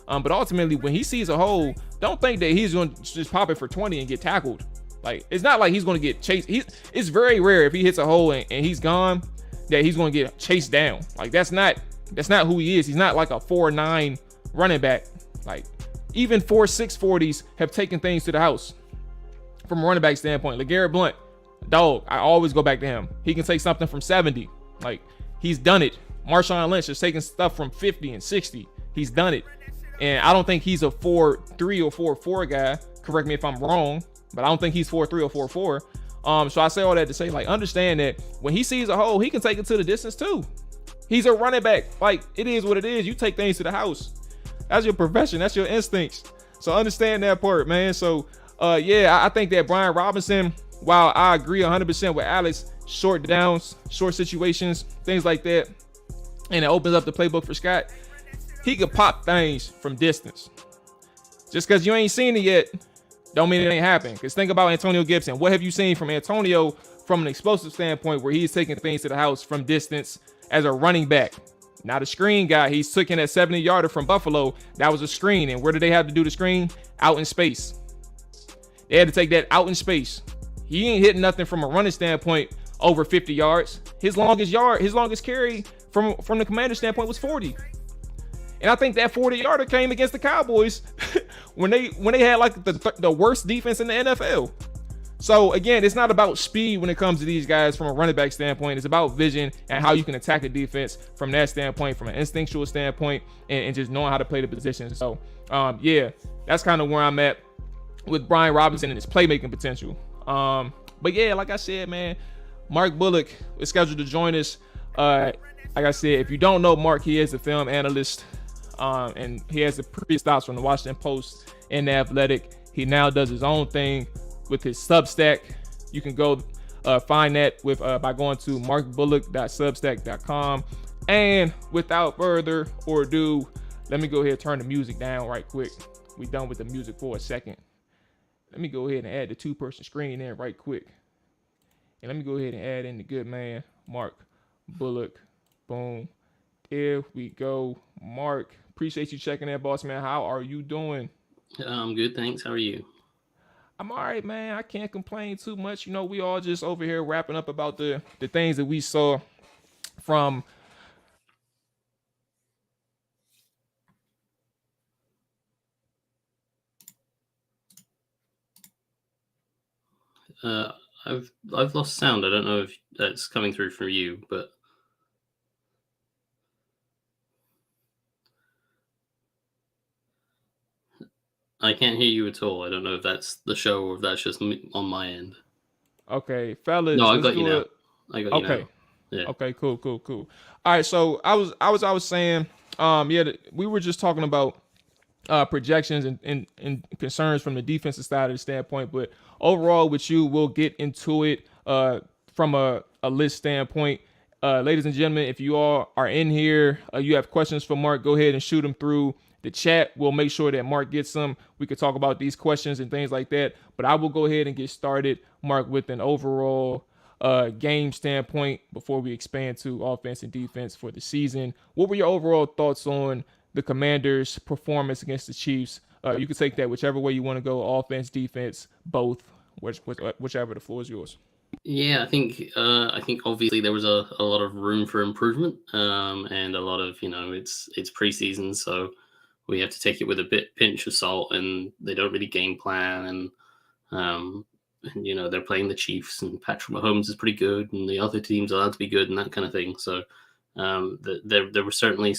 But ultimately, when he sees a hole, don't think that he's going to just pop it for 20 and get tackled. Like, it's not like he's going to get chased. It's very rare if he hits a hole and he's gone that he's going to get chased down. Like, that's not who he is. He's not like a 4.9 running back. Like, even 4.6 40s have taken things to the house from a running back standpoint. LeGarrette Blount, dog, I always go back to him. He can take something from 70. Like, he's done it. Marshawn Lynch is taking stuff from 50 and 60. He's done it. And I don't think he's a 4.3 or 4.4 guy. Correct me if I'm wrong, but I don't think he's 4.3 or 4.4. So I say all that to say, like, understand that when he sees a hole, he can take it to the distance too. He's a running back. Like, it is what it is. You take things to the house. That's your profession. That's your instincts. So understand that part, man. So, yeah, I think that Brian Robinson, while I agree 100% with Alex, short downs, short situations, things like that, and it opens up the playbook for Scott, he could pop things from distance. Just because you ain't seen it yet, don't mean it ain't happening. Because think about Antonio Gibson. What have you seen from Antonio from an explosive standpoint where he's taking things to the house from distance as a running back? Not a screen guy. He's taking that 70-yarder from Buffalo. That was a screen. And where did they have to do the screen? Out in space. They had to take that out in space. He ain't hitting nothing from a running standpoint over 50 yards. His longest carry from the Commander standpoint was 40. And I think that 40-yarder came against the Cowboys when they had like the worst defense in the NFL. So again, it's not about speed when it comes to these guys from a running back standpoint. It's about vision and how you can attack the defense from that standpoint, from an instinctual standpoint, and just knowing how to play the position. So yeah, that's kind of where I'm at with Brian Robinson and his playmaking potential. But yeah, like I said, man, Mark Bullock is scheduled to join us. Like I said, if you don't know Mark, he is a film analyst. And he has the previous stops from the Washington Post and the Athletic. He now does his own thing with his Substack. You can go find that by going to markbullock.substack.com. And without further ado, let me go ahead and turn the music down right quick. We done with the music for a second. Let me go ahead and add the two-person screen in right quick. And let me go ahead and add in the good man, Mark Bullock. Boom. There we go. Mark, appreciate you checking in, boss man. How are you doing? I'm good, thanks. How are you? I'm all right, man. I can't complain too much. We all just over here wrapping up about the things that we saw from I've lost sound. I don't know if that's coming through from you, but I can't hear you at all. I don't know if that's the show or if that's just on my end. Okay, No, fellas, I let's got you do now. it. I got you Okay. now. Yeah. Okay, cool. All right, so I was saying, we were just talking about projections and concerns from the defensive side of the standpoint, but overall, with you, we'll get into it from a list standpoint. Ladies and gentlemen, if you all are in here, you have questions for Mark, go ahead and shoot them through the chat. We'll make sure that Mark gets them. We could talk about these questions and things like that. But I will go ahead and get started, Mark, with an overall game standpoint before we expand to offense and defense for the season. What were your overall thoughts on the Commanders' performance against the Chiefs? You can take that whichever way you want to go, offense, defense, both, whichever. The floor is yours. Yeah, I think obviously there was a lot of room for improvement, and a lot of it's preseason, so we have to take it with a pinch of salt, and they don't really game plan, and they're playing the Chiefs, and Patrick Mahomes is pretty good, and the other team's allowed to be good, and that kind of thing. So there was certainly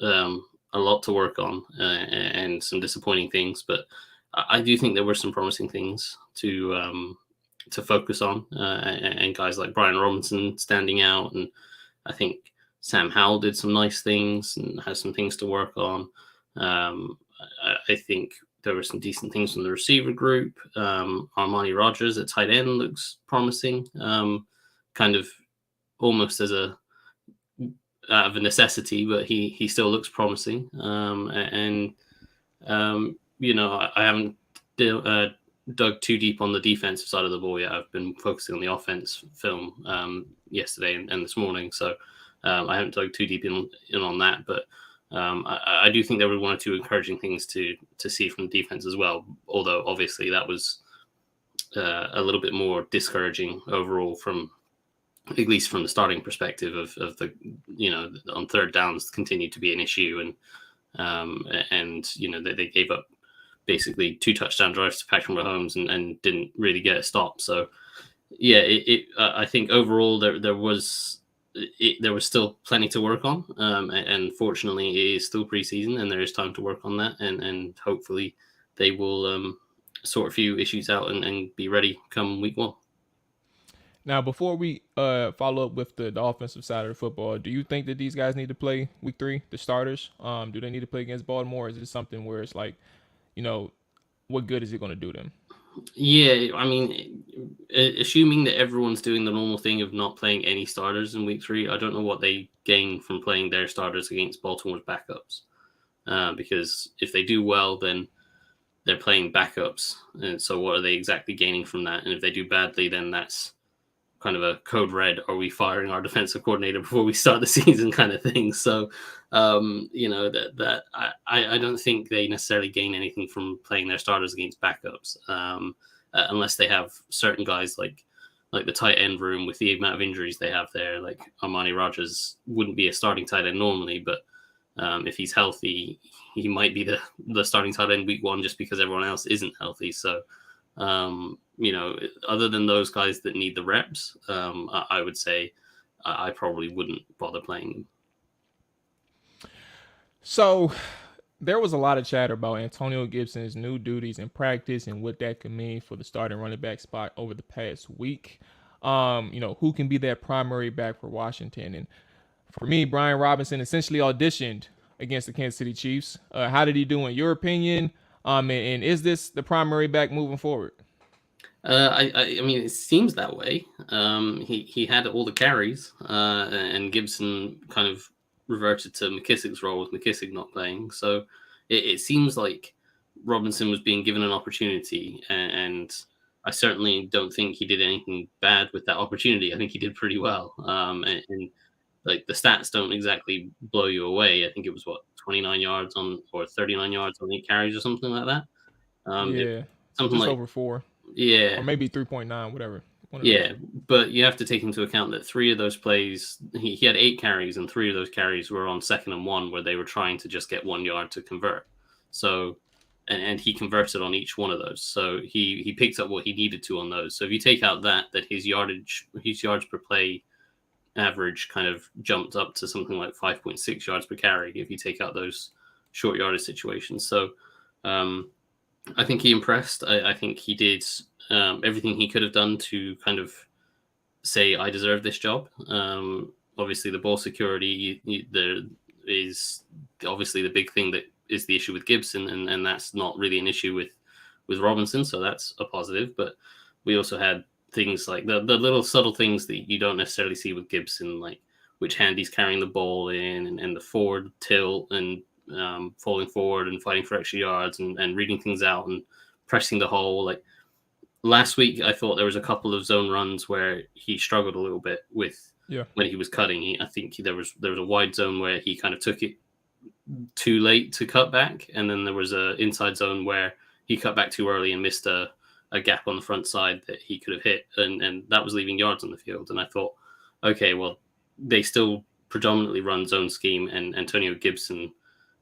a lot to work on, and some disappointing things, but I do think there were some promising things to focus on, and guys like Brian Robinson standing out, and I think Sam Howell did some nice things and has some things to work on. I think there were some decent things from the receiver group. Armani Rogers at tight end looks promising, kind of almost as out of a necessity, but he still looks promising. I haven't dug too deep on the defensive side of the ball yet. I've been focusing on the offense film yesterday and this morning, so I haven't dug too deep in on that. But I do think there were one or two encouraging things to see from the defense as well. Although obviously that was a little bit more discouraging overall, from at least from the starting perspective of the on third downs continued to be an issue, and they gave up basically 2 touchdown drives to Patrick Mahomes and didn't really get a stop. So yeah, I think overall there was still plenty to work on, and fortunately it is still preseason and there is time to work on that, and hopefully they will sort a few issues out and be ready come week 1. Now, before we follow up with the offensive side of the football, do you think that these guys need to play week 3, the starters? Do they need to play against Baltimore? Or is it something where it's like, what good is it going to do them? Yeah, I mean, assuming that everyone's doing the normal thing of not playing any starters in week 3, I don't know what they gain from playing their starters against Baltimore's backups. Because if they do well, then they're playing backups. And so what are they exactly gaining from that? And if they do badly, then that's kind of a code red. Are we firing our defensive coordinator before we start the season kind of thing? So, I don't think they necessarily gain anything from playing their starters against backups, unless they have certain guys like the tight end room with the amount of injuries they have there. Like Armani Rogers wouldn't be a starting tight end normally, but if he's healthy, he might be the starting tight end week 1 just because everyone else isn't healthy. So, other than those guys that need the reps, I would say I probably wouldn't bother playing them. So there was a lot of chatter about Antonio Gibson's new duties in practice and what that could mean for the starting running back spot over the past week. Who can be that primary back for Washington? And for me, Brian Robinson essentially auditioned against the Kansas City Chiefs. How did he do in your opinion? And is this the primary back moving forward? I mean, it seems that way. He had all the carries, and Gibson kind of reverted to McKissick's role with McKissick not playing. So it seems like Robinson was being given an opportunity, and I certainly don't think he did anything bad with that opportunity. I think he did pretty well. And like the stats don't exactly blow you away. I think it was 29 yards or 39 yards on 8 carries or something like that. Something just like over 4. Yeah. Or maybe 3.9, whatever. Yeah, but you have to take into account that 3 of those plays, he had 8 carries, and 3 of those carries were on 2nd and 1, where they were trying to just get 1 yard to convert. So, and he converted on each one of those. So he picked up what he needed to on those. So if you take out that his yards per play average kind of jumped up to something like 5.6 yards per carry if you take out those short yardage situations. So, I think he impressed. I think he did everything he could have done to kind of say, I deserve this job. Obviously, the ball security, there is obviously the big thing that is the issue with Gibson, and that's not really an issue with Robinson, so that's a positive. But we also had things like the little subtle things that you don't necessarily see with Gibson, like which hand he's carrying the ball in, and the forward tilt, and falling forward and fighting for extra yards, and reading things out and pressing the hole. Like last week, I thought there was a couple of zone runs where he struggled a little bit with when he was cutting. I think there was a wide zone where he kind of took it too late to cut back, and then there was a inside zone where he cut back too early and missed a gap on the front side that he could have hit, and that was leaving yards on the field. And I thought, okay, well, they still predominantly run zone scheme, and Antonio Gibson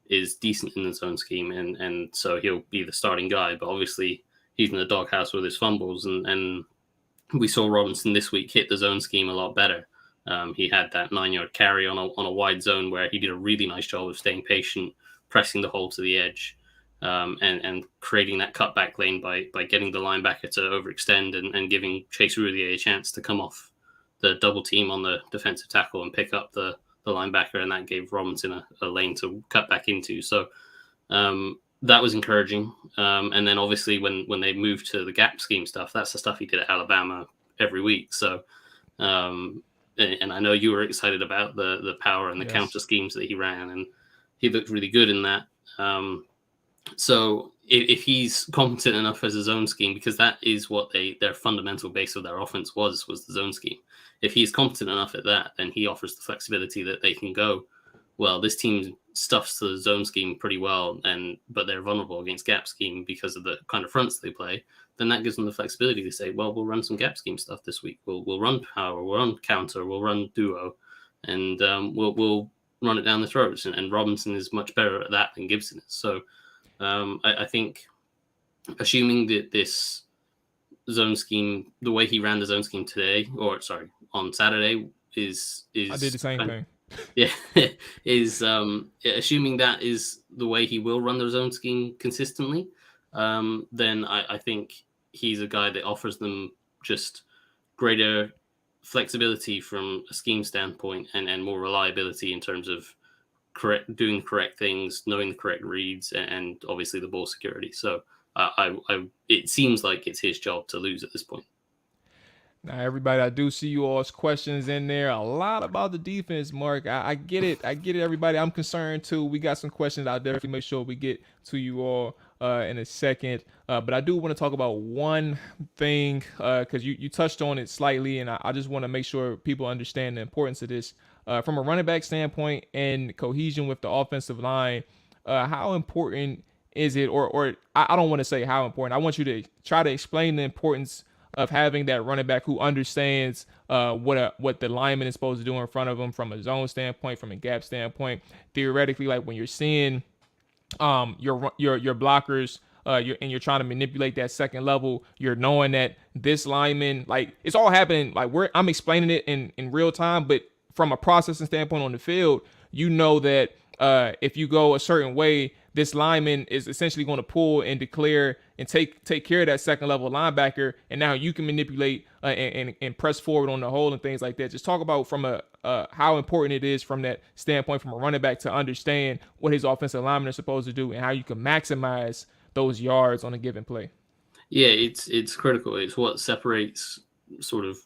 is decent in the zone scheme, and so he'll be the starting guy. But obviously, he's in the doghouse with his fumbles, and we saw Robinson this week hit the zone scheme a lot better. He had that 9-yard carry on a wide zone where he did a really nice job of staying patient, pressing the hole to the edge, and creating that cutback lane by getting the linebacker to overextend and giving Chase Roulier a chance to come off the double team on the defensive tackle and pick up the linebacker, and that gave Robinson a lane to cut back into. So that was encouraging. And then obviously when they moved to the gap scheme stuff, that's the stuff he did at Alabama every week. So and I know you were excited about the power and the counter schemes that he ran, and he looked really good in that. So if he's competent enough as a zone scheme, because that is what their fundamental base of their offense was the zone scheme. If he's competent enough at that, then he offers the flexibility that they can go, well, this team stuffs the zone scheme pretty well, but they're vulnerable against gap scheme because of the kind of fronts they play. Then that gives them the flexibility to say, well, we'll run some gap scheme stuff this week. We'll run power, we'll run counter, we'll run duo, and we'll run it down the throats. And Robinson is much better at that than Gibson is. So I think, assuming that this zone scheme, the way he ran the zone scheme on Saturday is I did the same thing. Yeah, is assuming that is the way he will run the zone scheme consistently, then I think he's a guy that offers them just greater flexibility from a scheme standpoint and more reliability in terms of doing the correct things, knowing the correct reads, and obviously the ball security. So it seems like it's his job to lose at this point. Now, everybody, I do see you all's questions in there. A lot about the defense, Mark. I get it. Everybody. I'm concerned too. We got some questions. I'll definitely make sure we get to you all in a second. But I do want to talk about one thing because you touched on it slightly, and I just want to make sure people understand the importance of this from a running back standpoint and cohesion with the offensive line. How important is it, or I don't want to say how important. I want you to try to explain the importance of having that running back who understands what the lineman is supposed to do in front of him from a zone standpoint, from a gap standpoint. Theoretically, like when you're seeing your blockers, you're trying to manipulate that second level, you're knowing that this lineman, like it's all happening, like I'm explaining it in real time, but from a processing standpoint on the field, you know that if you go a certain way, this lineman is essentially going to pull and declare and take care of that second level linebacker, and now you can manipulate and press forward on the hole and things like that. Just talk about from how important it is from that standpoint, from a running back, to understand what his offensive linemen are supposed to do and how you can maximize those yards on a given play. Yeah, it's critical. It's what separates sort of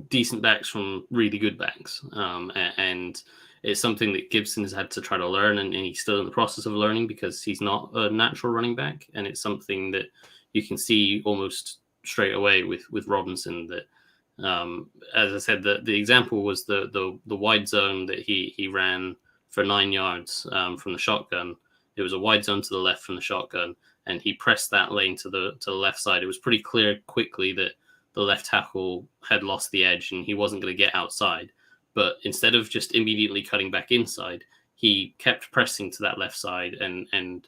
decent backs from really good backs, and it's something that Gibson has had to try to learn, and he's still in the process of learning because he's not a natural running back. And it's something that you can see almost straight away with Robinson. That, as I said, the example was the wide zone that he ran for 9 yards from the shotgun. It was a wide zone to the left from the shotgun, and he pressed that lane to the left side. It was pretty clear quickly that the left tackle had lost the edge and he wasn't going to get outside. But instead of just immediately cutting back inside, he kept pressing to that left side and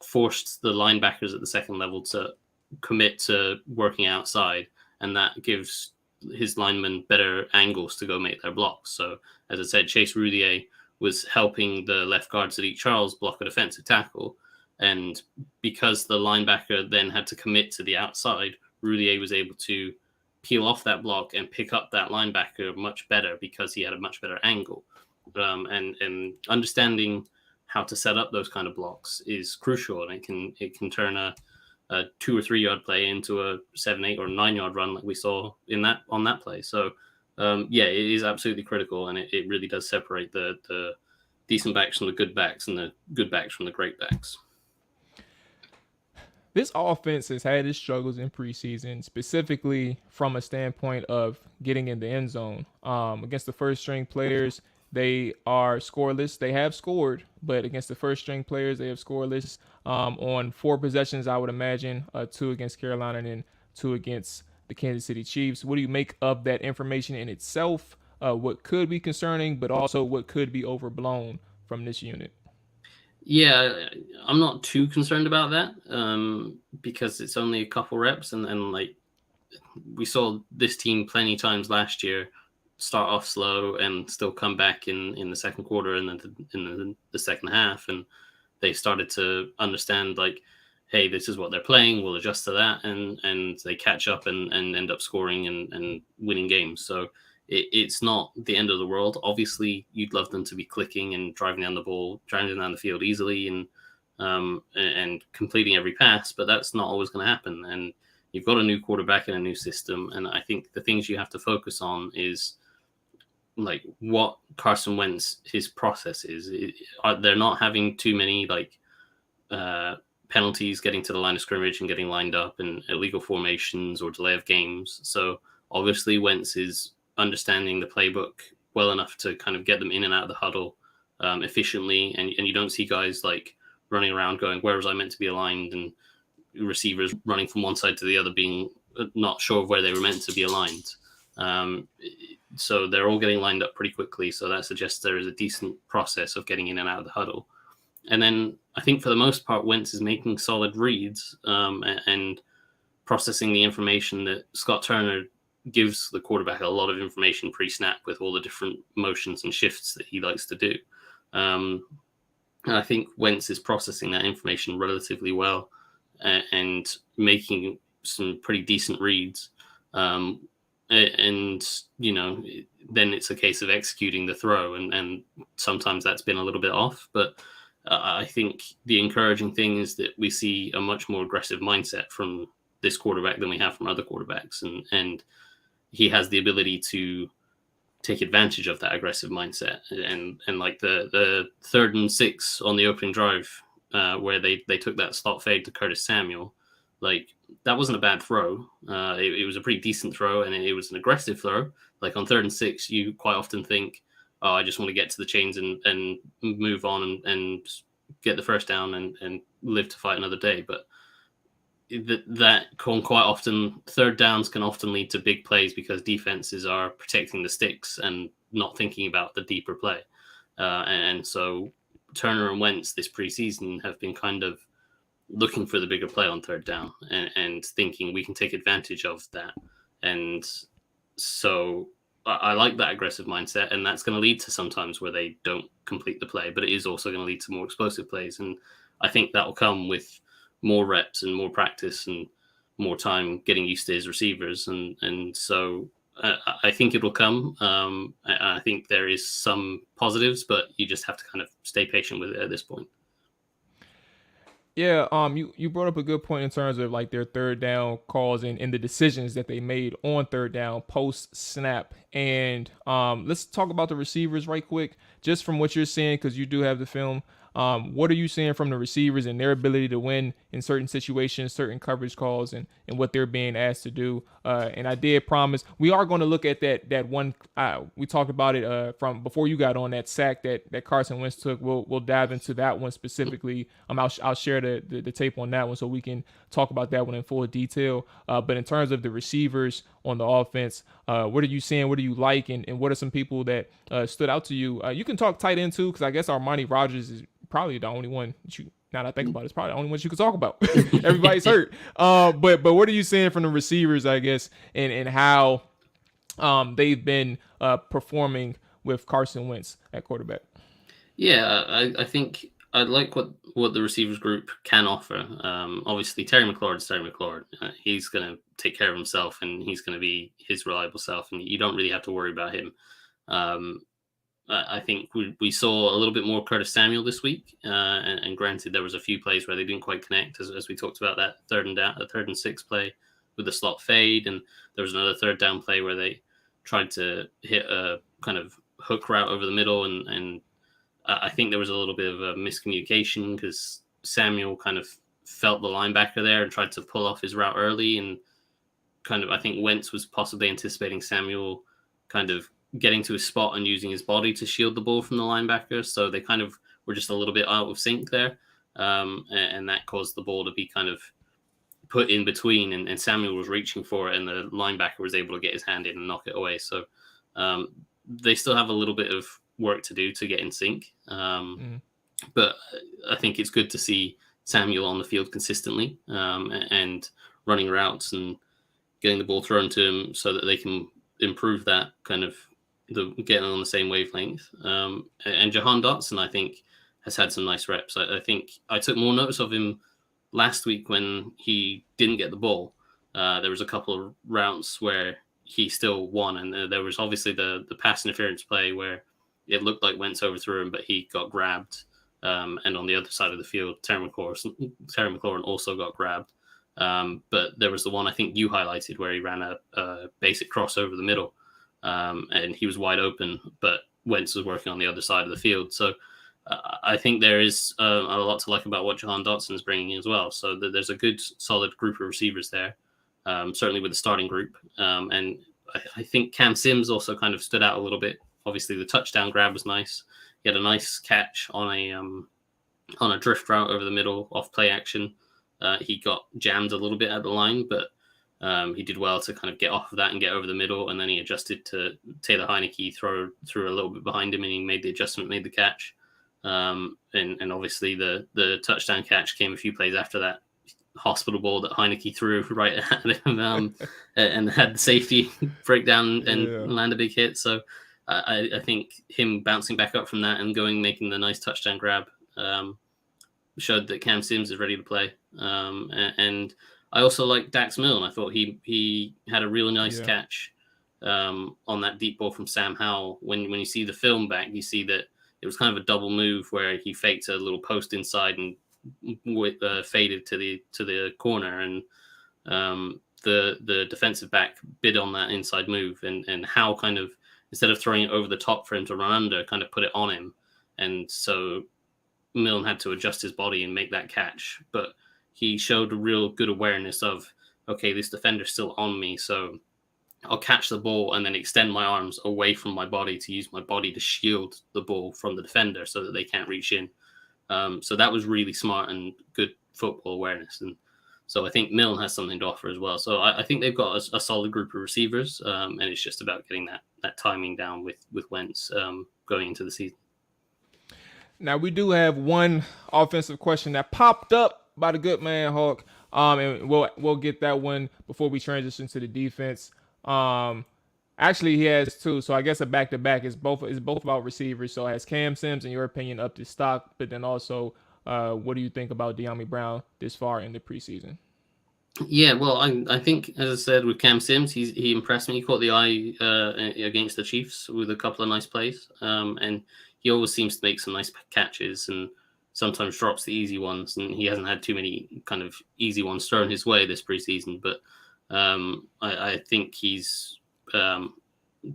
forced the linebackers at the second level to commit to working outside. And that gives his linemen better angles to go make their blocks. So, as I said, Chase Roulier was helping the left guard Sadiq Charles block a defensive tackle. And because the linebacker then had to commit to the outside, Roulier was able to peel off that block and pick up that linebacker much better because he had a much better angle. And understanding how to set up those kind of blocks is crucial, and it can turn a 2 or 3 yard play into a 7, 8, or 9 yard run like we saw on that play. So yeah, it is absolutely critical, and it really does separate the decent backs from the good backs and the good backs from the great backs. This offense has had its struggles in preseason, specifically from a standpoint of getting in the end zone. Against the first string players, they are scoreless. They have scored, but against the first string players, they have scoreless on 4 possessions, I would imagine, 2 against Carolina and then 2 against the Kansas City Chiefs. What do you make of that information in itself? What could be concerning, but also what could be overblown from this unit? Yeah, I'm not too concerned about that because it's only a couple reps, and like we saw this team plenty of times last year start off slow and still come back in the second quarter and then in the second half, and they started to understand, like, hey, this is what they're playing, we'll adjust to that, and they catch up and end up scoring and winning games. So it's not the end of the world. Obviously, you'd love them to be clicking and driving down the field easily and completing every pass, but that's not always going to happen. And you've got a new quarterback in a new system, and I think the things you have to focus on is like what Carson Wentz, his process is. They're not having too many penalties getting to the line of scrimmage and getting lined up, and illegal formations or delay of games. So obviously Wentz is understanding the playbook well enough to kind of get them in and out of the huddle efficiently, and you don't see guys like running around going, where was I meant to be aligned, and receivers running from one side to the other being not sure of where they were meant to be aligned. So they're all getting lined up pretty quickly, so that suggests there is a decent process of getting in and out of the huddle. And then I think for the most part, Wentz is making solid reads and processing the information that Scott Turner gives the quarterback a lot of information pre-snap with all the different motions and shifts that he likes to do. And I think Wentz is processing that information relatively well and making some pretty decent reads. And, you know, then it's a case of executing the throw. And sometimes that's been a little bit off. But I think the encouraging thing is that we see a much more aggressive mindset from this quarterback than we have from other quarterbacks. And he has the ability to take advantage of that aggressive mindset. And like the 3rd and 6 on the opening drive, where they took that slot fade to Curtis Samuel, like that wasn't a bad throw. It was a pretty decent throw, and it was an aggressive throw. Like on 3rd and 6, you quite often think, oh, I just want to get to the chains and move on and get the first down and live to fight another day. But that can quite often, 3rd downs can often lead to big plays because defenses are protecting the sticks and not thinking about the deeper play. And so Turner and Wentz this preseason have been kind of looking for the bigger play on 3rd down and thinking we can take advantage of that. And so I like that aggressive mindset, and that's going to lead to sometimes where they don't complete the play, but it is also going to lead to more explosive plays. And I think that will come with more reps and more practice and more time getting used to his receivers. And so I think it will come. I think there is some positives, but you just have to kind of stay patient with it at this point. Yeah, you brought up a good point in terms of like their 3rd down calls and the decisions that they made on 3rd down post snap. And let's talk about the receivers right quick, just from what you're seeing, because you do have the film. What are you seeing from the receivers and their ability to win in certain situations, certain coverage calls, and what they're being asked to do? And I did promise we are going to look at that one. We talked about it from before you got on, that sack that Carson Wentz took. We'll dive into that one specifically. I'll share the tape on that one so we can talk about that one in full detail. But in terms of the receivers on the offense, what are you seeing? What do you like? And what are some people that stood out to you? You can talk tight end too, because I guess Armani Rogers is probably the only one now that I think about it, it's probably the only one you could talk about. Everybody's hurt. But what are you saying from the receivers, I guess, and how they've been performing with Carson Wentz at quarterback? Yeah, I think I like what the receivers group can offer. Obviously, Terry McLaurin's Terry McLaurin. He's going to take care of himself, and he's going to be his reliable self, and you don't really have to worry about him. I think we saw a little bit more Curtis Samuel this week, and granted, there was a few plays where they didn't quite connect, as we talked about that third and 6 play with the slot fade, and there was another third down play where they tried to hit a kind of hook route over the middle, and I think there was a little bit of a miscommunication because Samuel kind of felt the linebacker there and tried to pull off his route early, and kind of I think Wentz was possibly anticipating Samuel kind of getting to his spot and using his body to shield the ball from the linebacker. So they kind of were just a little bit out of sync there. And that caused the ball to be kind of put in between, and Samuel was reaching for it, and the linebacker was able to get his hand in and knock it away. So they still have a little bit of work to do to get in sync. But I think it's good to see Samuel on the field consistently and running routes and getting the ball thrown to him so that they can improve that kind of getting on the same wavelength. And Johan Dotson, I think, has had some nice reps. I think I took more notice of him last week when he didn't get the ball. There was a couple of rounds where he still won, and there was obviously the pass interference play where it looked like Wentz overthrew him, but he got grabbed. And on the other side of the field, Terry McLaurin also got grabbed. But there was the one I think you highlighted where he ran a basic cross over the middle, and he was wide open, but Wentz was working on the other side of the field. So I think there is a lot to like about what Johan Dotson is bringing as well. So there's a good, solid group of receivers there, certainly with the starting group. And I think Cam Sims also kind of stood out a little bit. Obviously, the touchdown grab was nice. He had a nice catch on a drift route over the middle off play action. He got jammed a little bit at the line, but he did well to kind of get off of that and get over the middle. And then he adjusted to Taylor Heineke threw a little bit behind him, and he made the adjustment, made the catch. And obviously the touchdown catch came a few plays after that hospital ball that Heineke threw right at him, and had the safety break down and land a big hit. So I think him bouncing back up from that and making the nice touchdown grab showed that Cam Sims is ready to play. And I also like Dax Milne. I thought he had a really nice catch on that deep ball from Sam Howell. When you see the film back, you see that it was kind of a double move where he faked a little post inside and faded to the corner, and the defensive back bid on that inside move, and Howell kind of, instead of throwing it over the top for him to run under, kind of put it on him. And so Milne had to adjust his body and make that catch. But he showed a real good awareness of, okay, this defender's still on me, so I'll catch the ball and then extend my arms away from my body to use my body to shield the ball from the defender so that they can't reach in. So that was really smart and good football awareness. And so I think Milne has something to offer as well. So I think they've got a solid group of receivers, and it's just about getting that timing down with Wentz going into the season. Now, we do have one offensive question that popped up by the good man Hawk, and we'll get that one before we transition to the defense. Actually, he has two, so I guess a back-to-back is both about receivers. So has Cam Sims, in your opinion, up to stock? But then also, what do you think about De'Ami Brown this far in the preseason? Yeah, well, I think, as I said, with Cam Sims, he impressed me. He caught the eye against the Chiefs with a couple of nice plays, and he always seems to make some nice catches and sometimes drops the easy ones. And he hasn't had too many kind of easy ones thrown his way this preseason, but I think he's done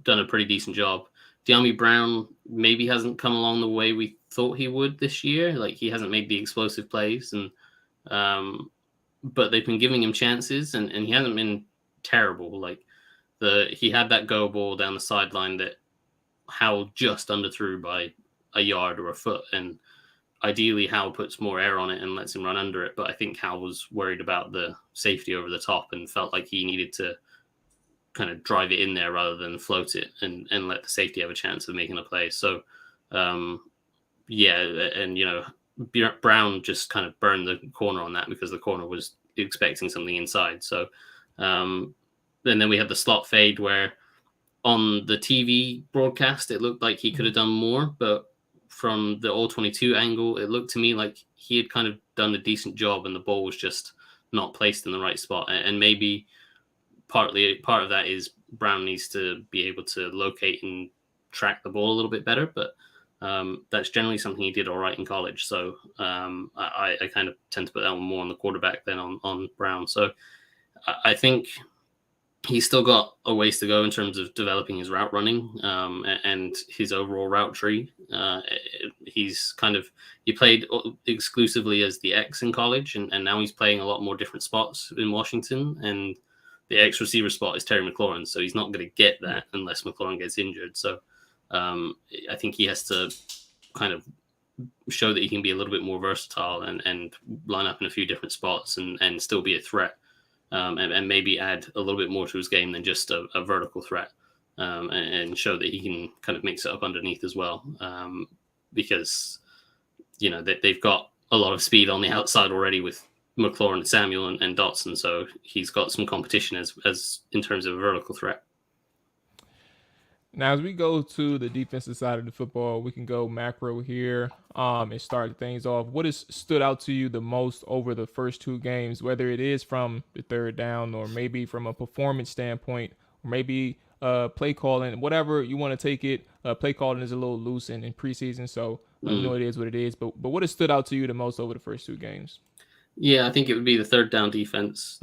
a pretty decent job. De'Ami Brown maybe hasn't come along the way we thought he would this year. Like, he hasn't made the explosive plays, and but they've been giving him chances, and he hasn't been terrible. Like, he had that go ball down the sideline that Howell just underthrew by a yard or a foot, and ideally Howell puts more air on it and lets him run under it. But I think Howell was worried about the safety over the top and felt like he needed to kind of drive it in there rather than float it and let the safety have a chance of making a play. So, Brown just kind of burned the corner on that because the corner was expecting something inside. So, and then we had the slot fade where on the TV broadcast, it looked like he could have done more, but from the All-22 angle, it looked to me like he had kind of done a decent job, and the ball was just not placed in the right spot. And maybe part of that is Brown needs to be able to locate and track the ball a little bit better, but that's generally something he did all right in college. So I kind of tend to put that one more on the quarterback than on Brown. So I think he's still got a ways to go in terms of developing his route running and his overall route tree. He played exclusively as the X in college, and now he's playing a lot more different spots in Washington. And the X receiver spot is Terry McLaurin, so he's not going to get that unless McLaurin gets injured. So I think he has to kind of show that he can be a little bit more versatile and line up in a few different spots and still be a threat. And maybe add a little bit more to his game than just a vertical threat, and show that he can kind of mix it up underneath as well. Because, they've got a lot of speed on the outside already with McLaurin, Samuel, and Dotson. So he's got some competition as in terms of a vertical threat. Now, as we go to the defensive side of the football, we can go macro here and start things off. What has stood out to you the most over the first two games, whether it is from the third down or maybe from a performance standpoint, or maybe play calling, whatever you want to take it. Play calling is a little loose in preseason, so you know it is what it is. But what has stood out to you the most over the first two games? Yeah, I think it would be the third down defense.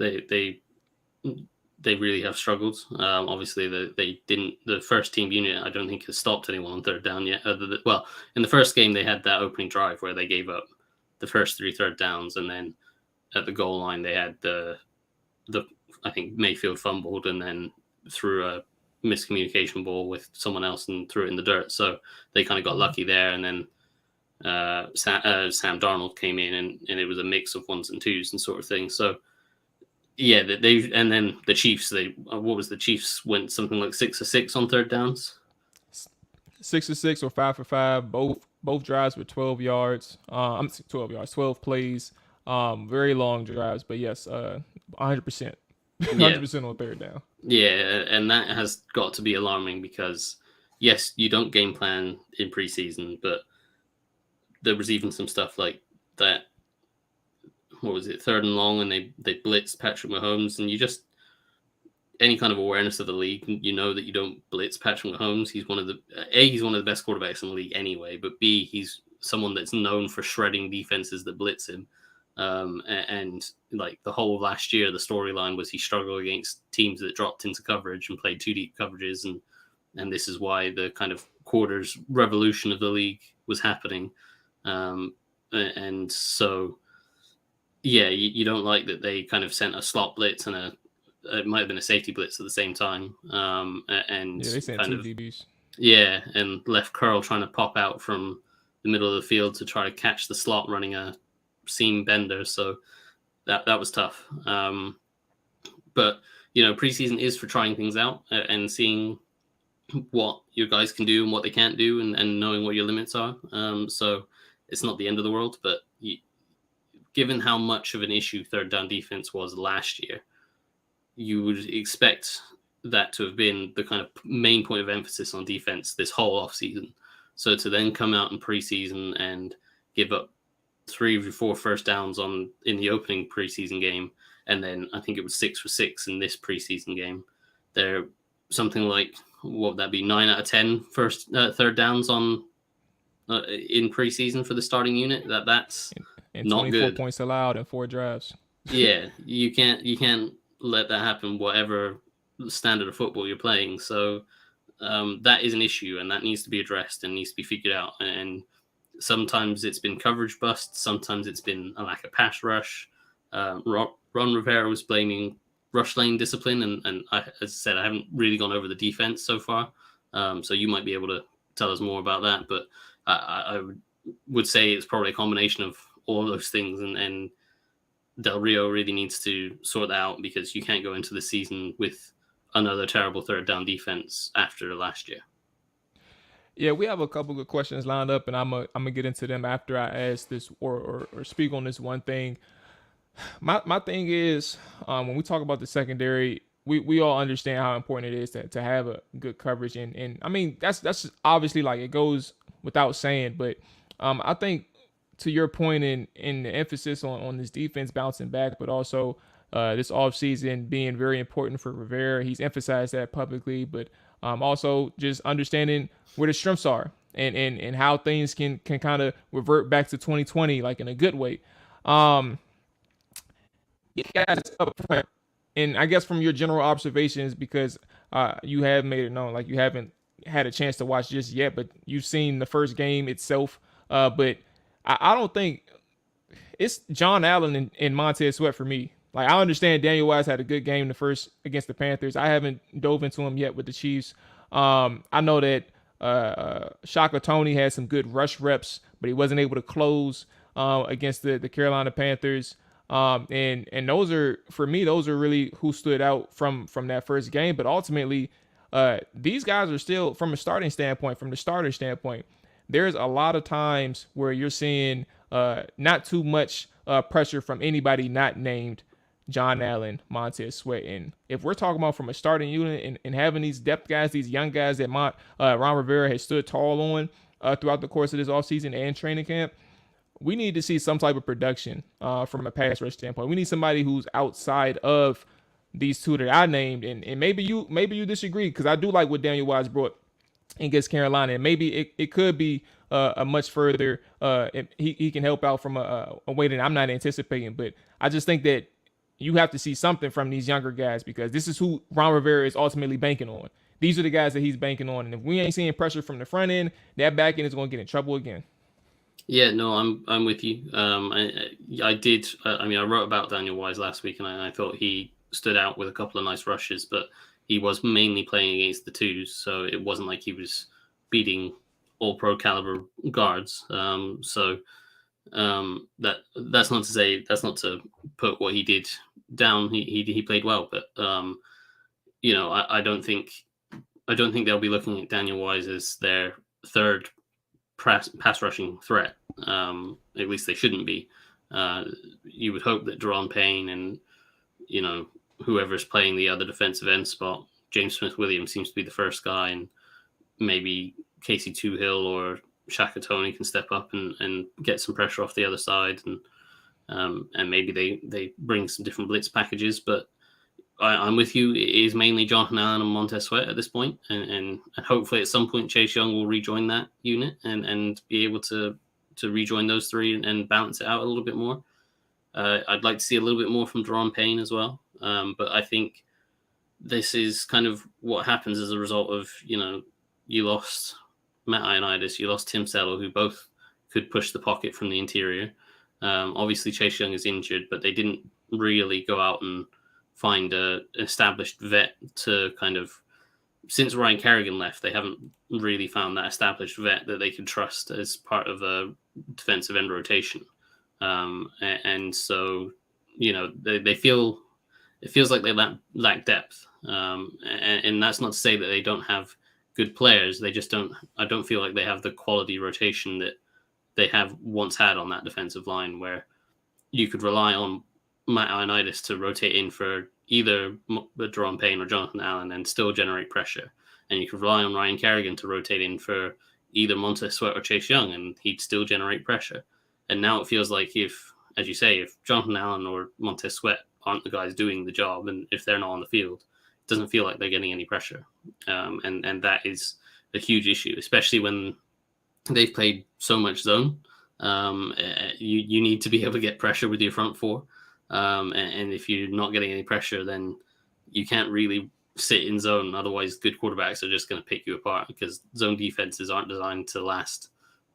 They really have struggled. Obviously, they didn't. The first team unit, I don't think, has stopped anyone on third down yet. In the first game, they had that opening drive where they gave up the first 3 third downs, and then at the goal line, they had the I think Mayfield fumbled and then threw a miscommunication ball with someone else and threw it in the dirt. So they kind of got lucky there, and then Sam Darnold came in, and it was a mix of 1s and 2s and sort of thing. So. Yeah, and then the Chiefs. The Chiefs went something like 6 of 6 on third downs. 6 of 6 or 5 for 5. Both drives were 12 yards. 12 plays. Very long drives, but yes, 100%, 100% on third down. Yeah, and that has got to be alarming because yes, you don't game plan in preseason, but there was even some stuff like that. What was it, 3rd and long, and they blitzed Patrick Mahomes, and you just any kind of awareness of the league, you know that you don't blitz Patrick Mahomes. He's one of the best quarterbacks in the league anyway, but B, he's someone that's known for shredding defenses that blitz him. And like the whole of last year, the storyline was he struggled against teams that dropped into coverage and played 2 deep coverages, and this is why the kind of quarters revolution of the league was happening. And so. Yeah, you don't like that they kind of sent a slot blitz and it might have been a safety blitz at the same time. And they sent kind 2 of, DBs. Yeah, and left Curl trying to pop out from the middle of the field to try to catch the slot running a seam bender. So that was tough. But, preseason is for trying things out and seeing what your guys can do and what they can't do and knowing what your limits are. So it's not the end of the world, but given how much of an issue third down defense was last year, you would expect that to have been the kind of main point of emphasis on defense this whole offseason. So to then come out in preseason and give up 3 or 4 first downs in the opening preseason game, and then I think it was 6 for 6 in this preseason game, they're something like, what would that be, 9 out of 10 third downs in preseason for the starting unit. That's and not 24 good. Points allowed and 4 drives. Yeah, you can't let that happen, whatever standard of football you're playing. So that is an issue, and that needs to be addressed and needs to be figured out. And sometimes it's been coverage busts, sometimes it's been a lack of pass rush. Ron Rivera was blaming rush lane discipline, and as I said, I haven't really gone over the defense so far. So you might be able to tell us more about that, but I would say it's probably a combination of all of those things, and Del Rio really needs to sort that out because you can't go into the season with another terrible third down defense after last year. Yeah, we have a couple of questions lined up, and I'm gonna get into them after I ask this or speak on this one thing. My thing is, when we talk about the secondary, we all understand how important it is to have a good coverage, and I mean that's obviously like it goes without saying. But I think to your point in the emphasis on this defense bouncing back, but also this offseason being very important for Rivera. He's emphasized that publicly, but also just understanding where the strengths are and how things can kind of revert back to 2020, like in a good way. Guys up front, and I guess from your general observations, because you have made it known, like you haven't had a chance to watch just yet, but you've seen the first game itself. But I don't think it's John Allen and Montez Sweat for me. Like, I understand Daniel Wise had a good game the first against the Panthers. I haven't dove into him yet with the Chiefs. I know that Shaka Toney had some good rush reps, but he wasn't able to close against the Carolina Panthers. And those are, for me, those are really who stood out from that first game. But ultimately, these guys are still, from a starting standpoint, from the starter standpoint, there's a lot of times where you're seeing not too much pressure from anybody not named John Allen, Montez Sweat. And if we're talking about from a starting unit and having these depth guys, these young guys that Ron Rivera has stood tall on throughout the course of this offseason and training camp, we need to see some type of production from a pass rush standpoint. We need somebody who's outside of these two that I named. And maybe you disagree, because I do like what Daniel Wise brought against Carolina, and maybe it could be a much further. He can help out from a way that I'm not anticipating. But I just think that you have to see something from these younger guys, because this is who Ron Rivera is ultimately banking on. These are the guys that he's banking on. And if we ain't seeing pressure from the front end, that back end is going to get in trouble again. Yeah, no, I'm with you. I did. I mean, I wrote about Daniel Wise last week, and I thought he stood out with a couple of nice rushes, but he was mainly playing against the twos, so it wasn't like he was beating all pro caliber guards. That's not to put what he did down. He played well, but I don't think they'll be looking at Daniel Wise as their third pass rushing threat. At least they shouldn't be. You would hope that Deron Payne and whoever's playing the other defensive end spot, James Smith-Williams seems to be the first guy, and maybe Casey Toohill or Shaka Toney can step up and get some pressure off the other side, and maybe they bring some different blitz packages. But I'm with you. It is mainly Jonathan Allen and Montez Sweat at this point, and hopefully at some point Chase Young will rejoin that unit and be able to rejoin those three and balance it out a little bit more. I'd like to see a little bit more from Deron Payne as well, but I think this is kind of what happens as a result of, you lost Matt Ioannidis, you lost Tim Settle, who both could push the pocket from the interior. Obviously Chase Young is injured, but they didn't really go out and find an established vet to kind of, since Ryan Kerrigan left, they haven't really found that established vet that they could trust as part of a defensive end rotation. And so, they feel, it feels like they lack depth. And that's not to say that they don't have good players. They just I don't feel like they have the quality rotation that they have once had on that defensive line, where you could rely on Matt Ioannidis to rotate in for either Deron Payne or Jonathan Allen and still generate pressure. And you could rely on Ryan Kerrigan to rotate in for either Montez Sweat or Chase Young, and he'd still generate pressure. And now it feels like if Jonathan Allen or Montez Sweat aren't the guys doing the job, and if they're not on the field, it doesn't feel like they're getting any pressure. And that is a huge issue, especially when they've played so much zone. You need to be able to get pressure with your front four. And if you're not getting any pressure, then you can't really sit in zone. Otherwise, good quarterbacks are just going to pick you apart, because zone defenses aren't designed to last,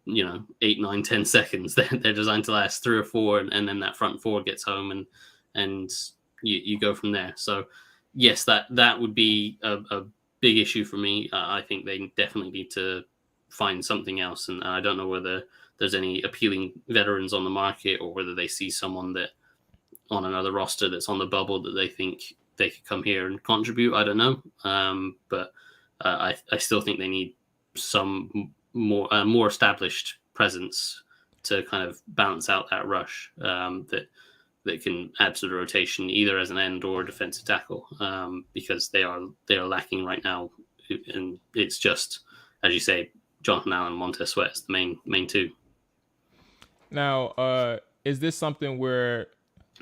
8, 9, 10 seconds. They're designed to last 3 or 4, and then that front four gets home, and you go from there. So yes, that would be a big issue for me. I think they definitely need to find something else, and I don't know whether there's any appealing veterans on the market, or whether they see someone that on another roster that's on the bubble that they think they could come here and contribute. I don't know. But I still think they need some more established presence to kind of balance out that rush that can add to the rotation, either as an end or defensive tackle, because they are lacking right now. And it's just, as you say, Jonathan Allen, Montez Sweat as the main two. Now, is this something where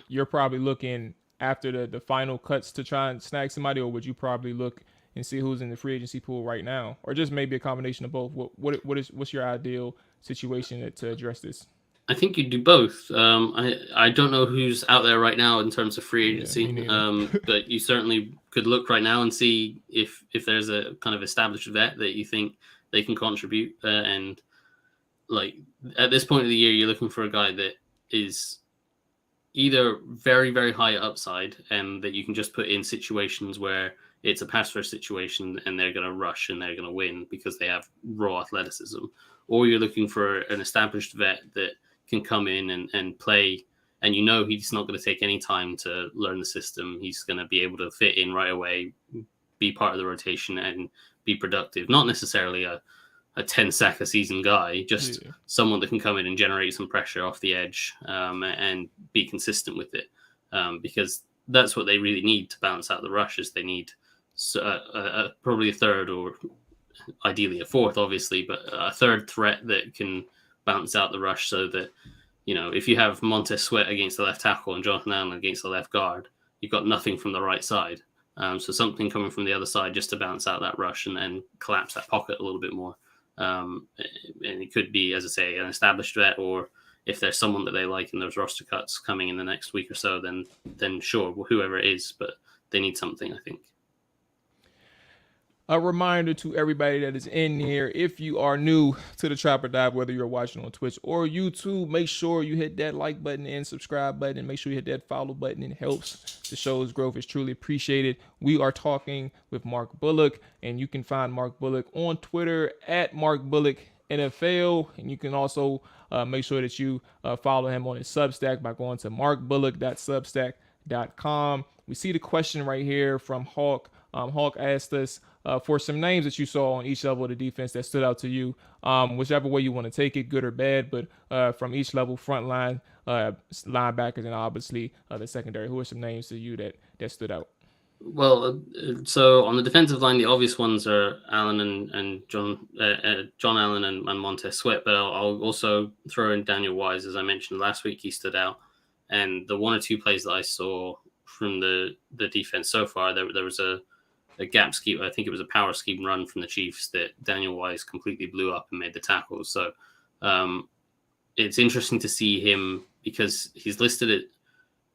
you're probably looking after the final cuts to try and snag somebody, or would you probably look and see who's in the free agency pool right now, or just maybe a combination of both? What's your ideal situation to address this? I think you do both. I don't know who's out there right now in terms of free agency, but you certainly could look right now and see if there's a kind of established vet that you think they can contribute. And like at this point of the year, you're looking for a guy that is either very, very high upside and that you can just put in situations where it's a pass rush situation and they're going to rush and they're going to win because they have raw athleticism, or you're looking for an established vet that can come in and play, and you know he's not going to take any time to learn the system. He's going to be able to fit in right away, be part of the rotation, and be productive. Not necessarily a 10 sack a season guy, just someone that can come in and generate some pressure off the edge and be consistent with it, because that's what they really need to balance out the rushes. They need probably a third, or ideally a fourth, obviously, but a third threat that can balance out the rush, so that, you know, if you have Montez Sweat against the left tackle and Jonathan Allen against the left guard, you've got nothing from the right side. So something coming from the other side just to balance out that rush and collapse that pocket a little bit more. And it could be, as I say, an established vet, or if there's someone that they like and there's roster cuts coming in the next week or so, then sure, whoever it is, but they need something, I think. A reminder to everybody that is in here, if you are new to the Trapper Dive, whether you're watching on Twitch or YouTube, make sure you hit that like button and subscribe button, and make sure you hit that follow button. It helps the show's growth. It's truly appreciated. We are talking with Mark Bullock, and you can find Mark Bullock on Twitter at Mark Bullock NFL, and you can also make sure that you follow him on his Substack by going to markbullock.substack.com. We see the question right here from Hawk. Hawk asked us for some names that you saw on each level of the defense that stood out to you, whichever way you want to take it, good or bad, but from each level, front line, linebackers, and obviously the secondary. Who are some names to you that stood out? Well, so on the defensive line, the obvious ones are Allen and John Allen and Montez Sweat, but I'll also throw in Daniel Wise. As I mentioned last week, he stood out. And the one or two plays that I saw from the defense so far, there was a gap scheme. I think it was a power scheme run from the Chiefs that Daniel Wise completely blew up and made the tackles. So it's interesting to see him, because he's listed at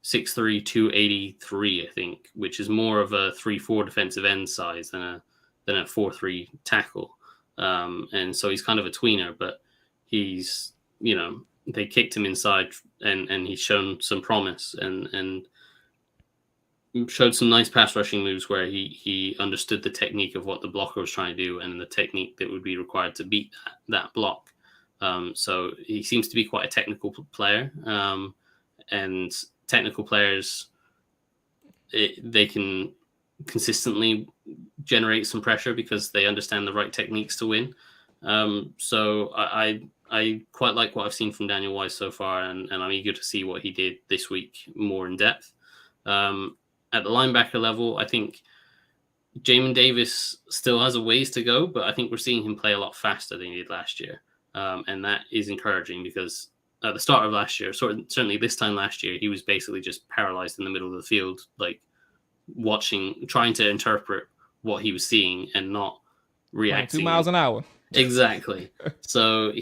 6'3", 283, I think, which is more of a 3-4 defensive end size than a 4-3 tackle. And so he's kind of a tweener, but he's, you know, they kicked him inside and he's shown some promise and showed some nice pass rushing moves where he understood the technique of what the blocker was trying to do and the technique that would be required to beat that block. So he seems to be quite a technical player, and technical players, they can consistently generate some pressure because they understand the right techniques to win. So I quite like what I've seen from Daniel Wise so far, and I'm eager to see what he did this week more in depth. At the linebacker level, I think Jamin Davis still has a ways to go, but I think we're seeing him play a lot faster than he did last year. And that is encouraging, because at the start of last year, certainly this time last year, he was basically just paralyzed in the middle of the field, like trying to interpret what he was seeing and not reacting. 2 miles an hour. Exactly. So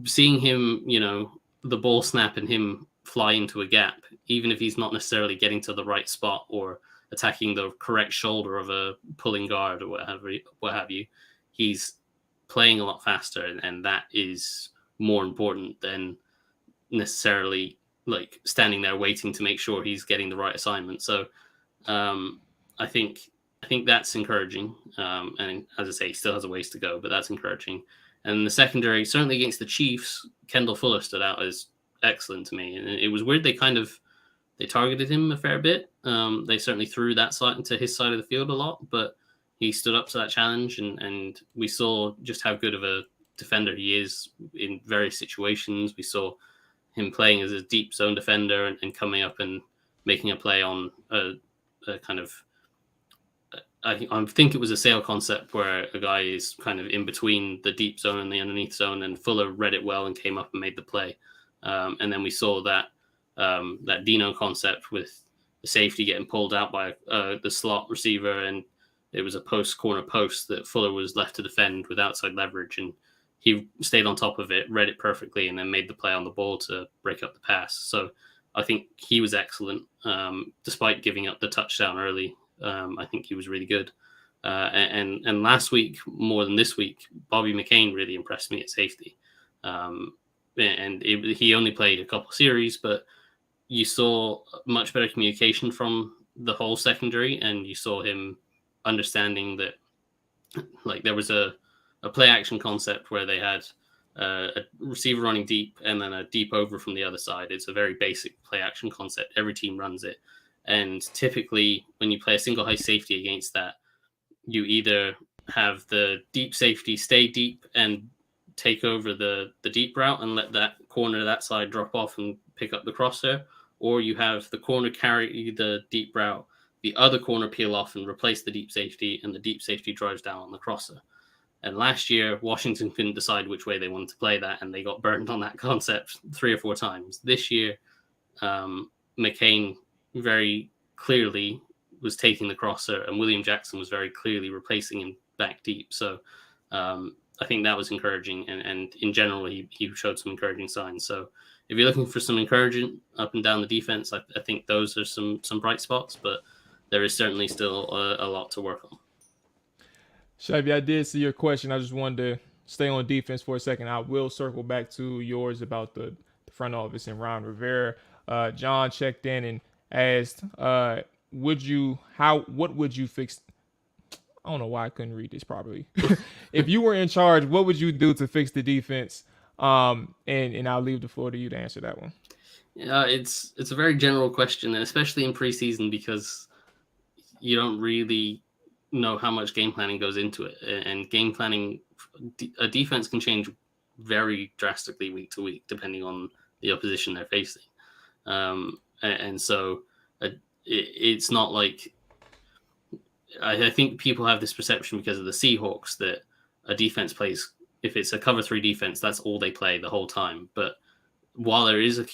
seeing him, you know, the ball snap and him fly into a gap, even if he's not necessarily getting to the right spot or attacking the correct shoulder of a pulling guard or what have you, he's playing a lot faster, and that is more important than necessarily like standing there waiting to make sure he's getting the right assignment. So I think that's encouraging. And as I say, he still has a ways to go, but that's encouraging. And the secondary, certainly against the Chiefs, Kendall Fuller stood out as excellent to me. And it was weird. They targeted him a fair bit. They certainly threw that side into his side of the field a lot, but he stood up to that challenge, and we saw just how good of a defender he is in various situations. We saw him playing as a deep zone defender and coming up and making a play on a kind of I think it was a sail concept where a guy is kind of in between the deep zone and the underneath zone, and Fuller read it well and came up and made the play. And then we saw that that Dino concept with the safety getting pulled out by the slot receiver, and it was a corner post that Fuller was left to defend with outside leverage, and he stayed on top of it, read it perfectly, and then made the play on the ball to break up the pass. So I think he was excellent, despite giving up the touchdown early. I think he was really good. And last week, more than this week, Bobby McCain really impressed me at safety. He only played a couple of series, but you saw much better communication from the whole secondary, and you saw him understanding that, like, there was a play action concept where they had a receiver running deep and then a deep over from the other side. It's a very basic play action concept. Every team runs it. And typically when you play a single high safety against that, you either have the deep safety stay deep and take over the deep route and let that corner that side drop off and pick up the crosshair, or you have the corner carry the deep route, the other corner peel off and replace the deep safety, and the deep safety drives down on the crosser. And last year, Washington couldn't decide which way they wanted to play that, and they got burned on that concept 3 or 4 times. This year, McCain very clearly was taking the crosser, and William Jackson was very clearly replacing him back deep. So I think that was encouraging, and in general, he showed some encouraging signs. So if you're looking for some encouragement up and down the defense, I think those are some bright spots, but there is certainly still a lot to work on. Shabby, I did see your question. I just wanted to stay on defense for a second. I will circle back to yours about the front office and Ron Rivera. John checked in and asked, what would you fix? I don't know why I couldn't read this properly. If you were in charge, what would you do to fix the defense? And I'll leave the floor to you to answer that one. Yeah, it's a very general question, and especially in preseason, because you don't really know how much game planning goes into it. And game planning, a defense can change very drastically week to week, depending on the opposition they're facing. And so it's not like, I think people have this perception because of the Seahawks that a defense plays, if it's a cover 3 defense, that's all they play the whole time. But while there is a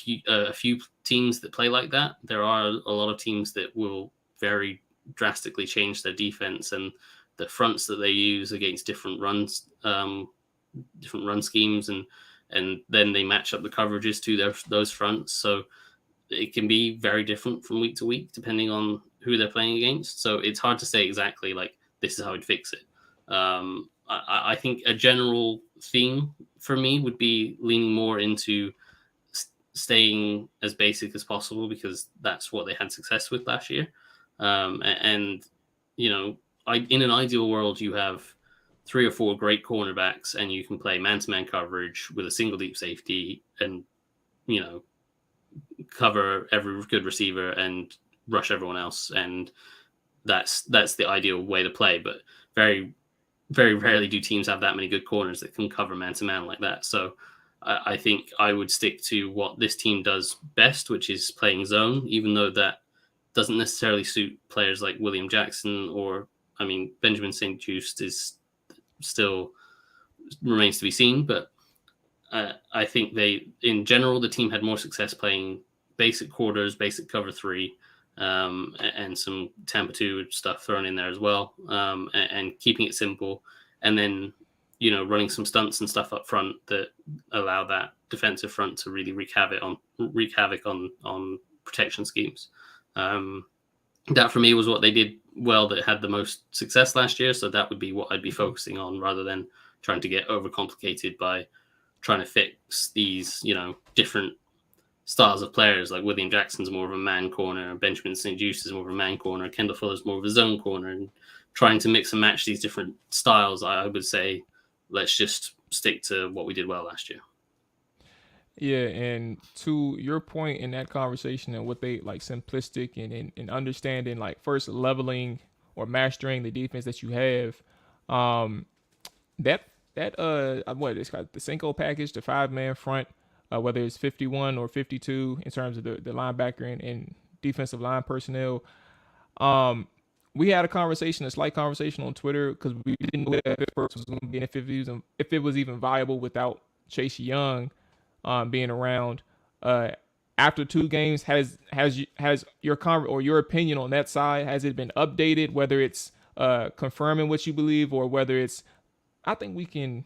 few teams that play like that, there are a lot of teams that will very drastically change their defense and the fronts that they use against different runs, different run schemes, and then they match up the coverages to those fronts. So it can be very different from week to week depending on who they're playing against. So it's hard to say exactly like this is how I'd fix it. I think a general theme for me would be leaning more into staying as basic as possible, because that's what they had success with last year. And you know, in an ideal world, you have 3 or 4 great cornerbacks, and you can play man-to-man coverage with a single deep safety, and you know, cover every good receiver and rush everyone else, and that's the ideal way to play. But very, very rarely do teams have that many good corners that can cover man-to-man like that. So I think I would stick to what this team does best, which is playing zone, even though that doesn't necessarily suit players like William Jackson, or, I mean, Benjamin St-Juste is still remains to be seen. But I think in general, the team had more success playing basic quarters, basic cover 3, and some Tampa 2 stuff thrown in there as well, and keeping it simple. And then, you know, running some stunts and stuff up front that allow that defensive front to really wreak havoc on protection schemes. That for me was what they did well, that had the most success last year. So that would be what I'd be focusing on, rather than trying to get overcomplicated by trying to fix these, you know, different styles of players. Like William Jackson's more of a man corner, Benjamin St-Juste is more of a man corner, Kendall Fuller's more of a zone corner, and trying to mix and match these different styles, I would say let's just stick to what we did well last year. Yeah, and to your point in that conversation and what they like, simplistic and understanding, like first leveling or mastering the defense that you have, what it's called, the Cinco package, the 5-man front, whether it's 51 or 52 in terms of the linebacker and defensive line personnel. we had a slight conversation on Twitter because we didn't know if it was going to be if it was even viable without Chase Young being around. After 2 games, has your opinion on that side, has it been updated? Whether it's confirming what you believe or whether it's, I think we can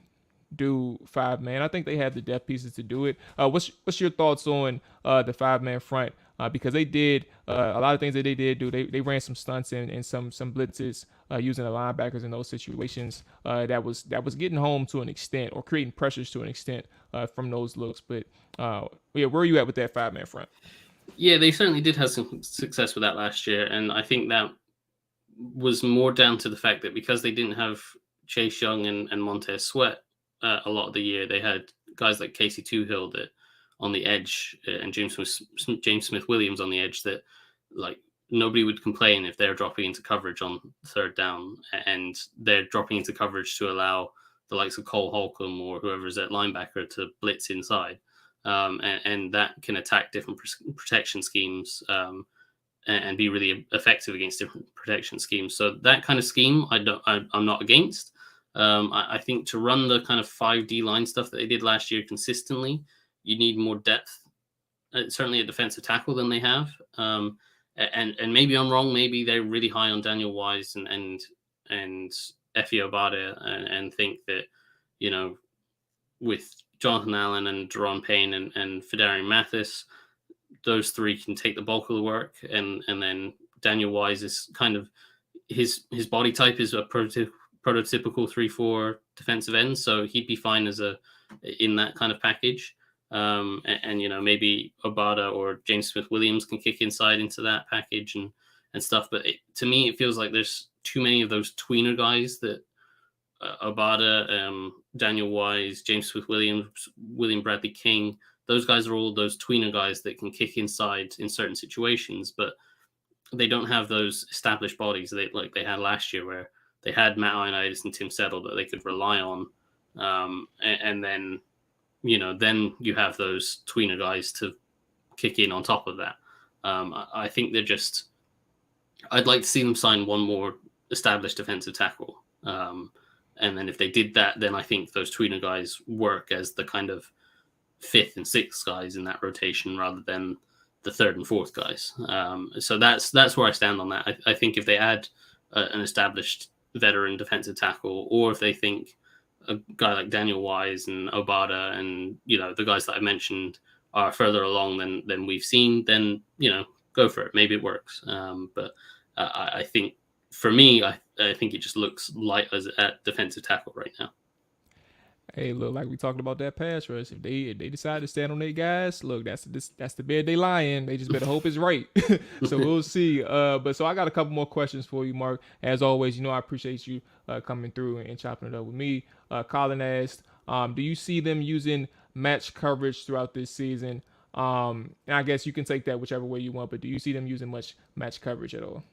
do 5-man. I think they have the depth pieces to do it. What's your thoughts on the 5-man front? Because they did a lot of things that they did do. They ran some stunts and some blitzes using the linebackers in those situations. That was getting home to an extent or creating pressures to an extent from those looks. But yeah, where are you at with that 5-man front? Yeah, they certainly did have some success with that last year, and I think that was more down to the fact that because they didn't have Chase Young and Montez Sweat a lot of the year, they had guys like Casey Toohill that on the edge and James Smith Williams on the edge that like nobody would complain if they're dropping into coverage on third down, and they're dropping into coverage to allow the likes of Cole Holcomb or whoever's at linebacker to blitz inside. And that can attack different protection schemes and be really effective against different protection schemes. So that kind of scheme, I'm not against. I think to run the kind of 5D line stuff that they did last year consistently, you need more depth, certainly a defensive tackle than they have. And maybe I'm wrong. Maybe they're really high on Daniel Wise and Efe Obada and think that, you know, with Jonathan Allen and Deron Payne and Fedarian Mathis, those three can take the bulk of the work. And then Daniel Wise is kind of his body type is a prototypical 3-4 defensive end. So he'd be fine in that kind of package. And you know, maybe Obada or James Smith Williams can kick inside into that package and stuff. But to me, it feels like there's too many of those tweener guys that Obada, Daniel Wise, James Smith Williams, William Bradley King, those guys are all those tweener guys that can kick inside in certain situations, but they don't have those established bodies like they had last year, where they had Matt Ioannidis and Tim Settle that they could rely on. And then, you know, then you have those tweener guys to kick in on top of that. I think I'd like to see them sign one more established defensive tackle. And then if they did that, then I think those tweener guys work as the kind of 5th and 6th guys in that rotation rather than the 3rd and 4th guys. So that's where I stand on that. I think if they add an established veteran defensive tackle, or if they think a guy like Daniel Wise and Obada and, you know, the guys that I mentioned are further along than we've seen, then, you know, go for it. Maybe it works. But I think for me, I think it just looks light at defensive tackle right now. Hey, look, like we talked about that pass rush. If they decide to stand on their guys, look, that's the bed they lie in. They just better hope it's right. So we'll see. But so I got a couple more questions for you, Mark. As always, you know I appreciate you coming through and chopping it up with me. Colin asked, do you see them using match coverage throughout this season? And I guess you can take that whichever way you want, but do you see them using much match coverage at all?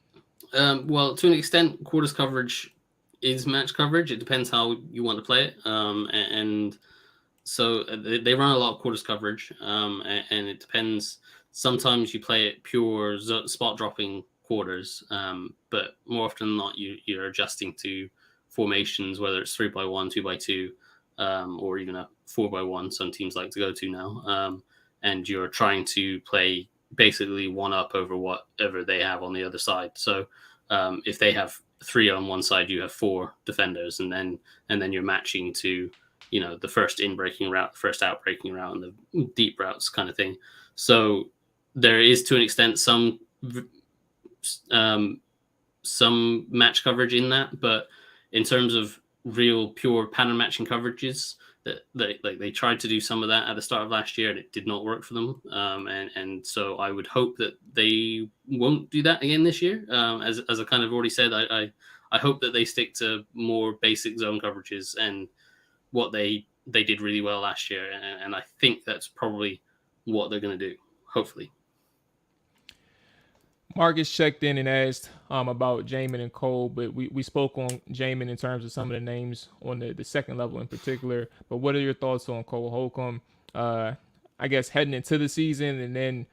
Well, to an extent, quarters coverage is match coverage. It depends how you want to play it. And so they run a lot of quarters coverage, and it depends. Sometimes you play it pure spot dropping quarters, but more often than not, you're adjusting to formations, whether it's 3x1, 2x2, or even a 4x1. Some teams like to go to now, and you're trying to play basically one up over whatever they have on the other side. So if they have 3 on one side, you have 4 defenders, and then you're matching to, you know, the first in breaking route, first out breaking route, and the deep routes kind of thing. So there is, to an extent, some match coverage in that, but in terms of real pure pattern matching coverages, that they tried to do some of that at the start of last year, and it did not work for them. And so I would hope that they won't do that again this year. As I kind of already said, I hope that they stick to more basic zone coverages and what they did really well last year. And I think that's probably what they're going to do, hopefully. Marcus checked in and asked about Jamin and Cole, but we spoke on Jamin in terms of some of the names on the second level in particular. But what are your thoughts on Cole Holcomb? I guess heading into the season, and then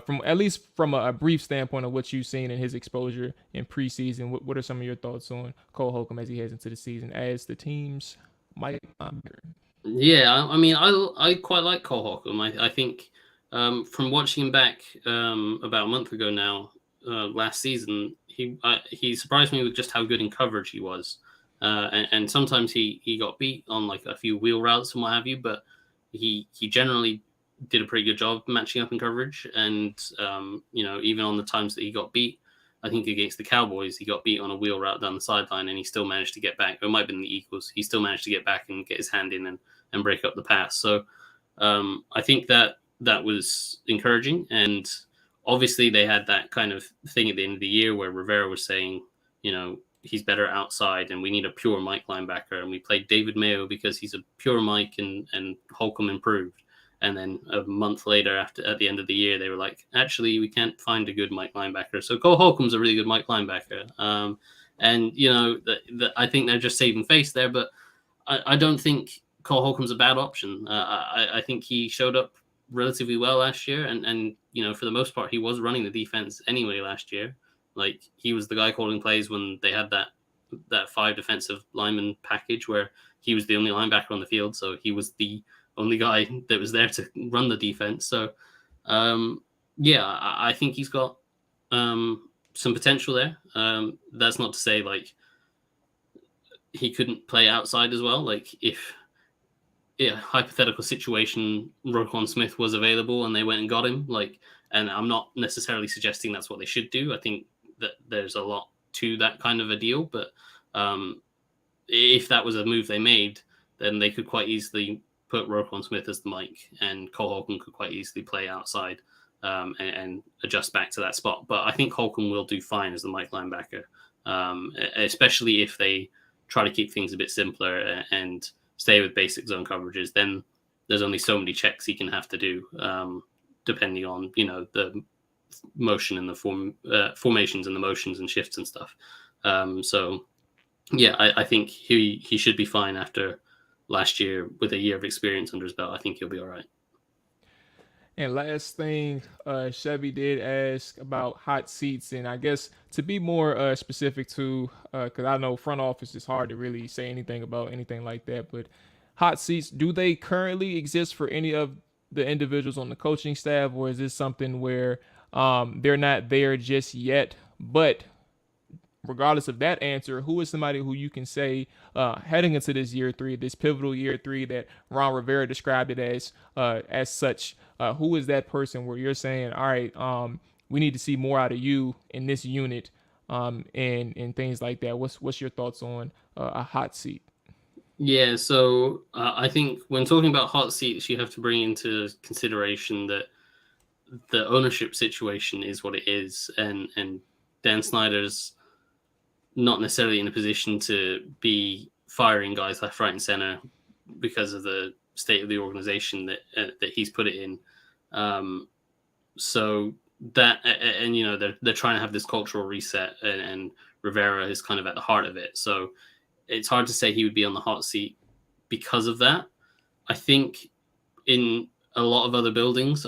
from at least from a brief standpoint of what you've seen in his exposure in preseason, what are some of your thoughts on Cole Holcomb as he heads into the season as the team's Mike linebacker? Yeah, I mean, I quite like Cole Holcomb. I think from watching him back about a month ago now, last season, he surprised me with just how good in coverage he was. And sometimes he got beat on like a few wheel routes and what have you, but he generally did a pretty good job matching up in coverage. And even on the times that he got beat, I think against the Cowboys, he got beat on a wheel route down the sideline, and he still managed to get back. It might have been the Eagles. He still managed to get back and get his hand in and break up the pass. So I think that was encouraging. And obviously they had that kind of thing at the end of the year where Rivera was saying, he's better outside and we need a pure Mike linebacker. And we played David Mayo because he's a pure Mike, and Holcomb improved. And then a month later, at the end of the year, they were like, actually, we can't find a good Mike linebacker. So Cole Holcomb's a really good Mike linebacker. I think they're just saving face there. But I don't think Cole Holcomb's a bad option. I think he showed up relatively well last year. And for the most part, he was running the defense anyway last year. Like, he was the guy calling plays when they had that 5 defensive lineman package where he was the only linebacker on the field. So he was the only guy that was there to run the defense. So, I think he's got some potential there. That's not to say like he couldn't play outside as well. Like if hypothetical situation, Roquan Smith was available and they went and got him, and I'm not necessarily suggesting that's what they should do. I think that there's a lot to that kind of a deal, but if that was a move they made, then they could quite easily put Roquan Smith as the Mike, and Cole Holcomb could quite easily play outside and adjust back to that spot. But I think Holcomb will do fine as the Mike linebacker, especially if they try to keep things a bit simpler and stay with basic zone coverages. Then there's only so many checks he can have to do, depending on the motion and the formations and the motions and shifts and stuff. I think he should be fine after last year with a year of experience under his belt. I think he'll be all right. And last thing, Chevy did ask about hot seats, and I guess to be more specific to, because I know front office is hard to really say anything about anything like that, but hot seats, do they currently exist for any of the individuals on the coaching staff, or is this something where they're not there just yet? But regardless of that answer, who is somebody who you can say heading into this year 3, this pivotal year 3 that Ron Rivera described it as such? Who is that person where you're saying, all right, we need to see more out of you in this unit, and things like that? What's your thoughts on a hot seat? Yeah, so I think when talking about hot seats, you have to bring into consideration that the ownership situation is what it is, and Dan Snyder's not necessarily in a position to be firing guys left, right, and center because of the state of the organization that he's put it in. So that, and they're trying to have this cultural reset, and Rivera is kind of at the heart of it. So it's hard to say he would be on the hot seat because of that. I think in a lot of other buildings,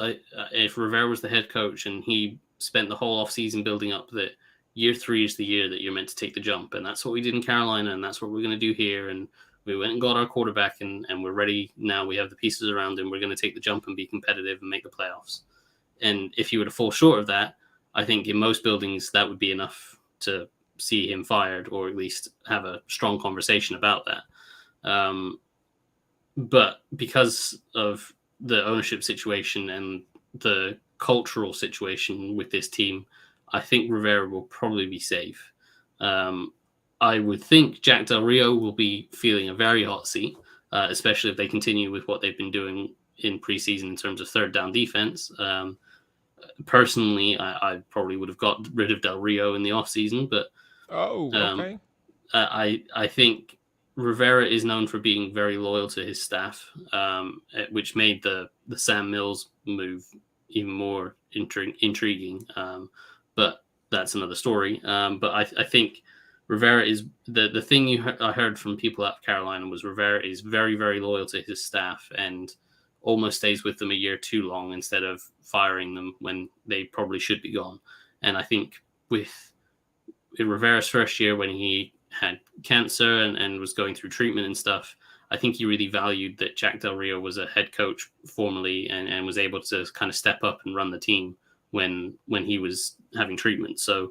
if Rivera was the head coach and he spent the whole offseason building up that year 3 is the year that you're meant to take the jump, and that's what we did in Carolina, and that's what we're going to do here, and we went and got our quarterback, and we're ready now. We have the pieces around him. We're going to take the jump and be competitive and make the playoffs. And if you were to fall short of that, I think in most buildings that would be enough to see him fired, or at least have a strong conversation about that. But because of the ownership situation and the cultural situation with this team, I think Rivera will probably be safe. I would think Jack Del Rio will be feeling a very hot seat, especially if they continue with what they've been doing in preseason in terms of third down defense. Personally, I probably would have got rid of Del Rio in the offseason, but okay. I think Rivera is known for being very loyal to his staff, which made the Sam Mills move even more intriguing. But that's another story. But I think Rivera is the thing I heard from people at Carolina was Rivera is very, very loyal to his staff, and almost stays with them a year too long instead of firing them when they probably should be gone. And I think in Rivera's first year when he had cancer and was going through treatment and stuff, I think he really valued that Jack Del Rio was a head coach formerly and was able to kind of step up and run the team when he was having treatment. So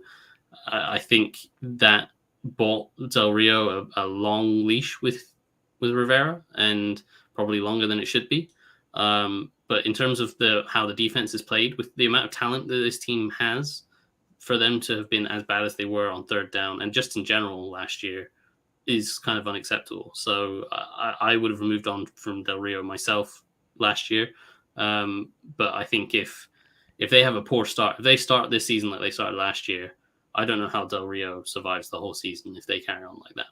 I think that bought Del Rio a long leash with Rivera, and probably longer than it should be. But in terms of how the defense is played, with the amount of talent that this team has, for them to have been as bad as they were on third down and just in general last year is kind of unacceptable. So I would have moved on from Del Rio myself last year. But I think if they have a poor start, if they start this season like they started last year, I don't know how Del Rio survives the whole season if they carry on like that.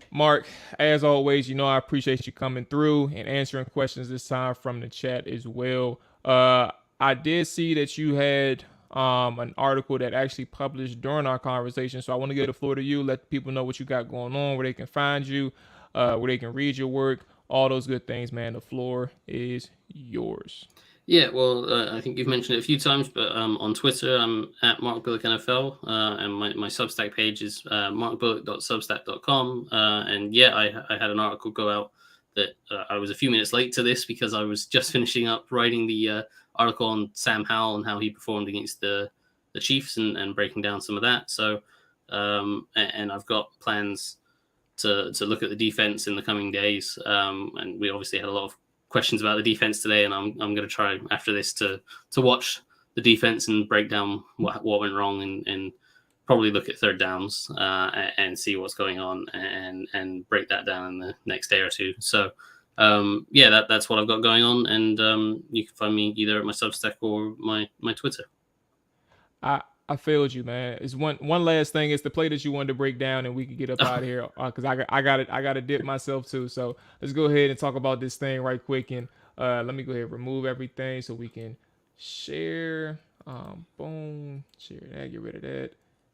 Mark, as always, I appreciate you coming through and answering questions this time from the chat as well. I did see that you had an article that actually published during our conversation. So I want to give the floor to you, let people know what you got going on, where they can find you, where they can read your work, all those good things, man. The floor is yours. Yeah, well, I think you've mentioned it a few times, but on Twitter, I'm at Mark Bullock NFL, and my Substack page is markbullock.substack.com. And yeah, I had an article go out that I was a few minutes late to this because I was just finishing up writing the article on Sam Howell and how he performed against the Chiefs and breaking down some of that. So, and I've got plans to look at the defense in the coming days. And we obviously had a lot of questions about the defense today, and I'm going to try after this to watch the defense and break down what went wrong and probably look at third downs and see what's going on and break that down in the next day or two. So yeah, that's what I've got going on, and you can find me either at my Substack or my Twitter. I failed you, man. It's one last thing. It's the play that you wanted to break down, and we could get up out of here because I got to dip myself too. So let's go ahead and talk about this thing right quick. And let me go ahead and remove everything so we can share. Boom, share that. Get rid of that,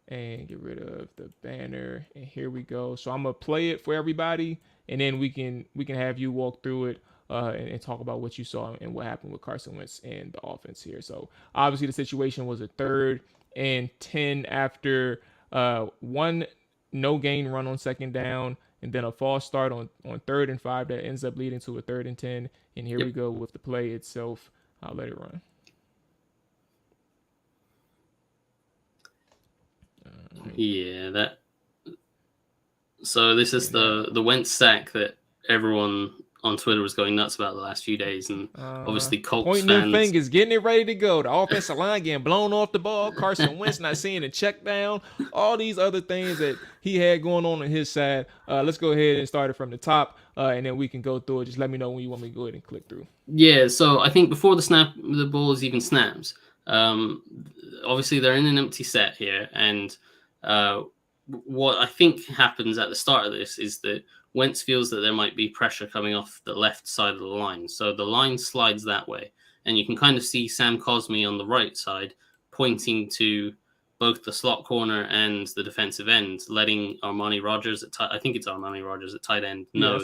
and get rid of the banner. And here we go. So I'm gonna play it for everybody, and then we can have you walk through it. And talk about what you saw and what happened with Carson Wentz and the offense here. So obviously the situation was a 3rd and 10 after one no gain run on 2nd down, and then a false start on 3rd and 5 that ends up leading to a 3rd and 10. And here we go with the play itself. I'll let it run. Yeah, that. So this is the Wentz sack that everyone on Twitter was going nuts about the last few days, and obviously Colts pointing fans their fingers, getting it ready to go. The offensive line getting blown off the ball. Carson Wentz not seeing a check down. All these other things that he had going on his side. Let's go ahead and start it from the top, and then we can go through it. Just let me know when you want me to go ahead and click through. Yeah, so I think before the ball is even snaps, obviously they're in an empty set here, and what I think happens at the start of this is that Wentz feels that there might be pressure coming off the left side of the line. So the line slides that way. And you can kind of see Sam Cosmi on the right side pointing to both the slot corner and the defensive end, letting Armani Rogers I think it's Armani Rogers at tight end know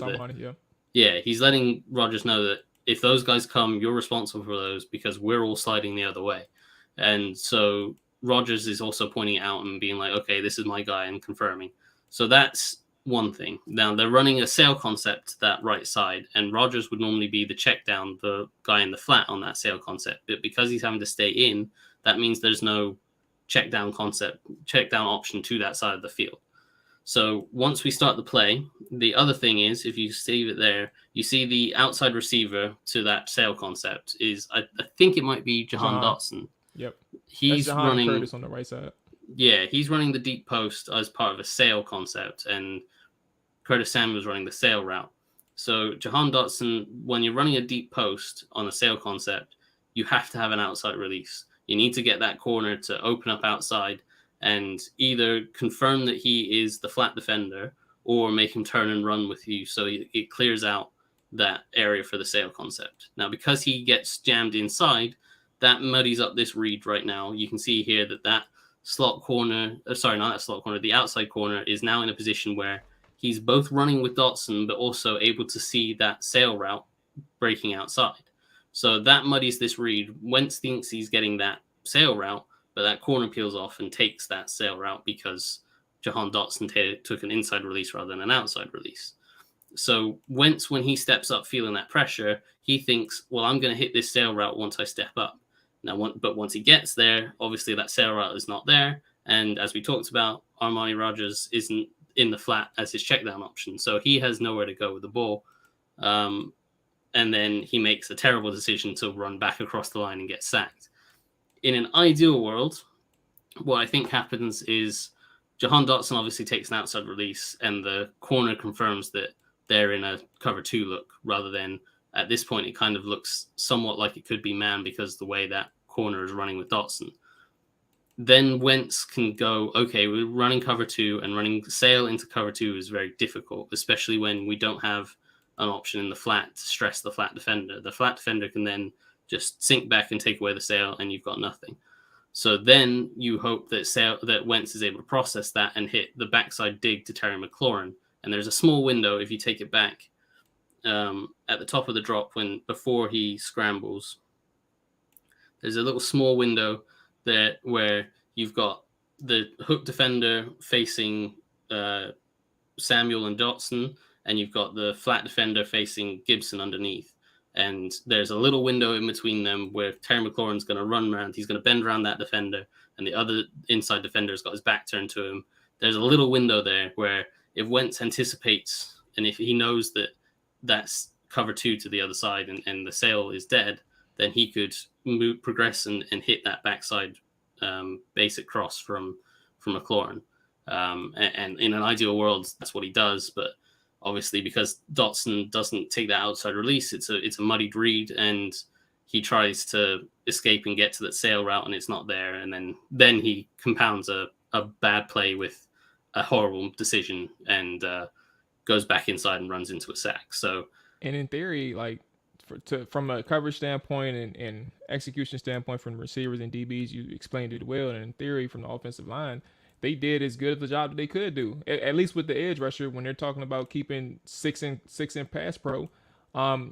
yeah, he's letting Rogers know that if those guys come, you're responsible for those because we're all sliding the other way. And so Rogers is also pointing it out and being like, okay, this is my guy, and confirming. So that's one thing. Now they're running a sail concept that right side, and Rogers would normally be the check down, the guy in the flat on that sail concept. But because he's having to stay in, that means there's no check down option to that side of the field. So once we start the play, the other thing is, if you see it there, you see the outside receiver to that sail concept is, I think it might be Johan Dotson. Yep. He's running Curtis on the right side. Yeah, he's running the deep post as part of a sail concept, and Curtis Samuel's running the sail route. So Johan Dotson, when you're running a deep post on a sail concept, you have to have an outside release. You need to get that corner to open up outside and either confirm that he is the flat defender or make him turn and run with you so it clears out that area for the sail concept. Now, because he gets jammed inside, that muddies up this read right now. You can see here that slot corner, the outside corner is now in a position where he's both running with Dotson, but also able to see that sail route breaking outside. So that muddies this read. Wentz thinks he's getting that sail route, but that corner peels off and takes that sail route because Johan Dotson took an inside release rather than an outside release. So Wentz, when he steps up feeling that pressure, he thinks, well, I'm going to hit this sail route once I step up. But once he gets there, obviously that sail route is not there. And as we talked about, Armani Rogers isn't in the flat as his check down option. So he has nowhere to go with the ball. And then he makes a terrible decision to run back across the line and get sacked. In an ideal world, what I think happens is Johan Dotson obviously takes an outside release and the corner confirms that they're in a cover 2 look rather than at this point, it kind of looks somewhat like it could be man because the way that corner is running with Dotson. Then Wentz can go, okay, we're running cover 2 and running sail into cover 2 is very difficult, especially when we don't have an option in the flat to stress the flat defender. The flat defender can then just sink back and take away the sail and you've got nothing. So then you hope that Wentz is able to process that and hit the backside dig to Terry McLaurin. And there's a small window if you take it back at the top of the drop before he scrambles. There's a little small window there where you've got the hook defender facing Samuel and Dotson, and you've got the flat defender facing Gibson underneath. And there's a little window in between them where Terry McLaurin's going to run around. He's going to bend around that defender, and the other inside defender's got his back turned to him. There's a little window there where if Wentz anticipates, and if he knows that that's cover 2 to the other side and the sail is dead, then he could progress and hit that backside basic cross from McLaurin. And in an ideal world, that's what he does. But obviously, because Dotson doesn't take that outside release, it's a muddied read, and he tries to escape and get to that sail route, and it's not there. And then he compounds a bad play with a horrible decision and goes back inside and runs into a sack. So, and in theory, like from a coverage standpoint and execution standpoint from the receivers and DBs, you explained it well. And in theory, from the offensive line, they did as good of a job that they could do, at least with the edge rusher. When they're talking about keeping six in pass pro,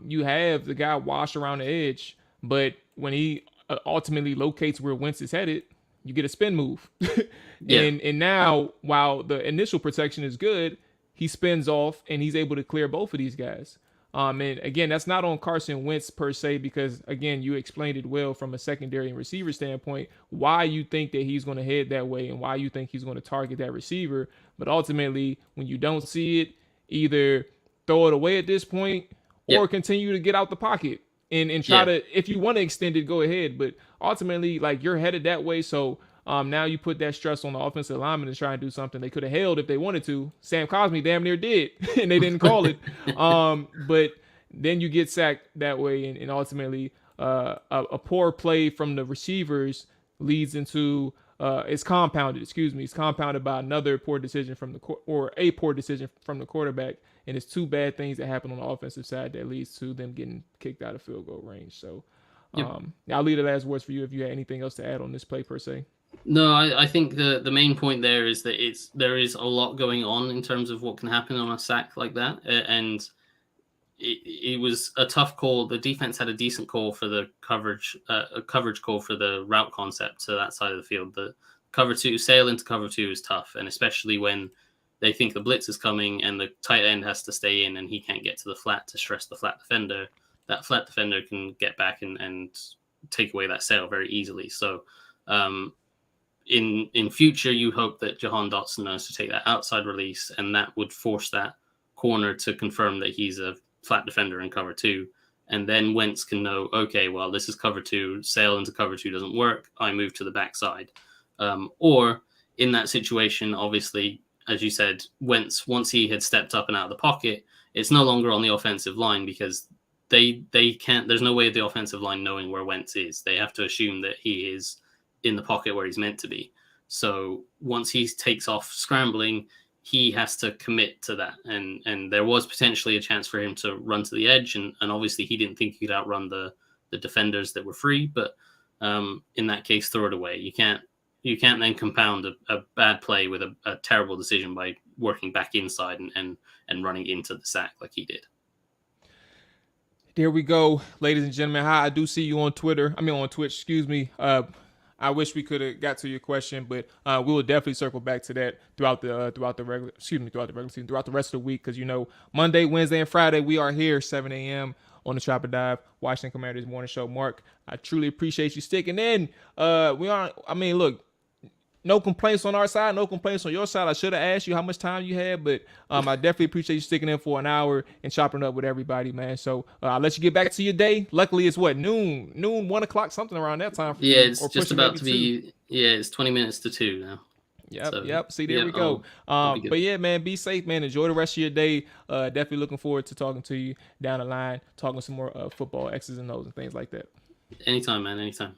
you have the guy wash around the edge, but when he ultimately locates where Wentz is headed, you get a spin move. Yeah. And now, while the initial protection is good, he spins off and he's able to clear both of these guys. And again, that's not on Carson Wentz per se, because again, you explained it well from a secondary and receiver standpoint, why you think that he's going to head that way and why you think he's going to target that receiver. But ultimately, when you don't see it, either throw it away at this point or continue to get out the pocket and try to, if you want to extend it, go ahead. But ultimately, like, you're headed that way. So now you put that stress on the offensive lineman to try and do something they could have held if they wanted to. Sam Cosmi damn near did, and they didn't call it. But then you get sacked that way, and ultimately a poor play from the receivers leads into it's compounded. It's compounded by another poor decision from a poor decision from the quarterback, and it's two bad things that happen on the offensive side that leads to them getting kicked out of field goal range. So I'll leave the last words for you if you had anything else to add on this play per se. No, I think the main point there is that there is a lot going on in terms of what can happen on a sack like that, and it was a tough call. The defense had a decent call for the coverage, a coverage call for the route concept to that side of the field. The sail into cover 2 is tough, and especially when they think the blitz is coming and the tight end has to stay in and he can't get to the flat to stress the flat defender. That flat defender can get back and take away that sail very easily. So in future, you hope that Johan Dotson knows to take that outside release, and that would force that corner to confirm that he's a flat defender in cover 2. And then Wentz can know, okay, well, this is cover 2, sail into cover 2 doesn't work, I move to the backside. Or in that situation, obviously, as you said, Wentz, once he had stepped up and out of the pocket, it's no longer on the offensive line because they can't, there's no way of the offensive line knowing where Wentz is. They have to assume that he is in the pocket where he's meant to be. So once he takes off scrambling, he has to commit to that. And there was potentially a chance for him to run to the edge. And obviously he didn't think he could outrun the defenders that were free, but in that case, throw it away. You can't then compound a bad play with a terrible decision by working back inside and running into the sack like he did. There we go, ladies and gentlemen. Hi, I do see you on Twitter. I mean on Twitch, excuse me. I wish we could have got to your question, but we will definitely circle back to that throughout the regular season, throughout the rest of the week, because Monday, Wednesday, and Friday we are here 7 a.m. on the Chopper Dive Washington Commanders Morning Show. Mark, I truly appreciate you sticking in. Look, no complaints on our side, no complaints on your side. I should have asked you how much time you had, but I definitely appreciate you sticking in for an hour and chopping up with everybody, man. So I'll let you get back to your day. Luckily, it's noon, 1 o'clock, something around that time for you. Yeah, it's just about to be. Yeah, it's 20 minutes to 2 now. Yep. See, there we go. But yeah, man, be safe, man. Enjoy the rest of your day. Definitely looking forward to talking to you down the line, talking some more football X's and O's and things like that. Anytime, man. Anytime.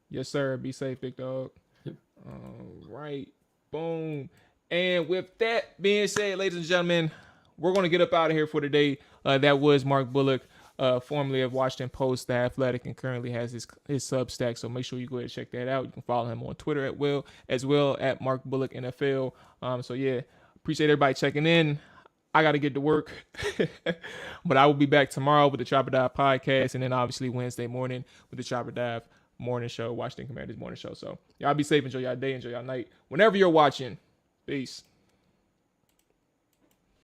Yes, sir. Be safe, big dog. All right, boom. And with that being said, ladies and gentlemen, we're going to get up out of here for today. That was Mark Bullock, formerly of Washington Post, The Athletic, and currently has his Substack. So make sure you go ahead and check that out. You can follow him on Twitter as well at Mark Bullock NFL. So yeah, appreciate everybody checking in. I got to get to work, but I will be back tomorrow with the Chopper Dive podcast, and then obviously Wednesday morning with the Chopper Dive Morning Show, Washington Commanders Morning Show. So y'all be safe, enjoy y'all day, enjoy y'all night. Whenever you're watching, peace.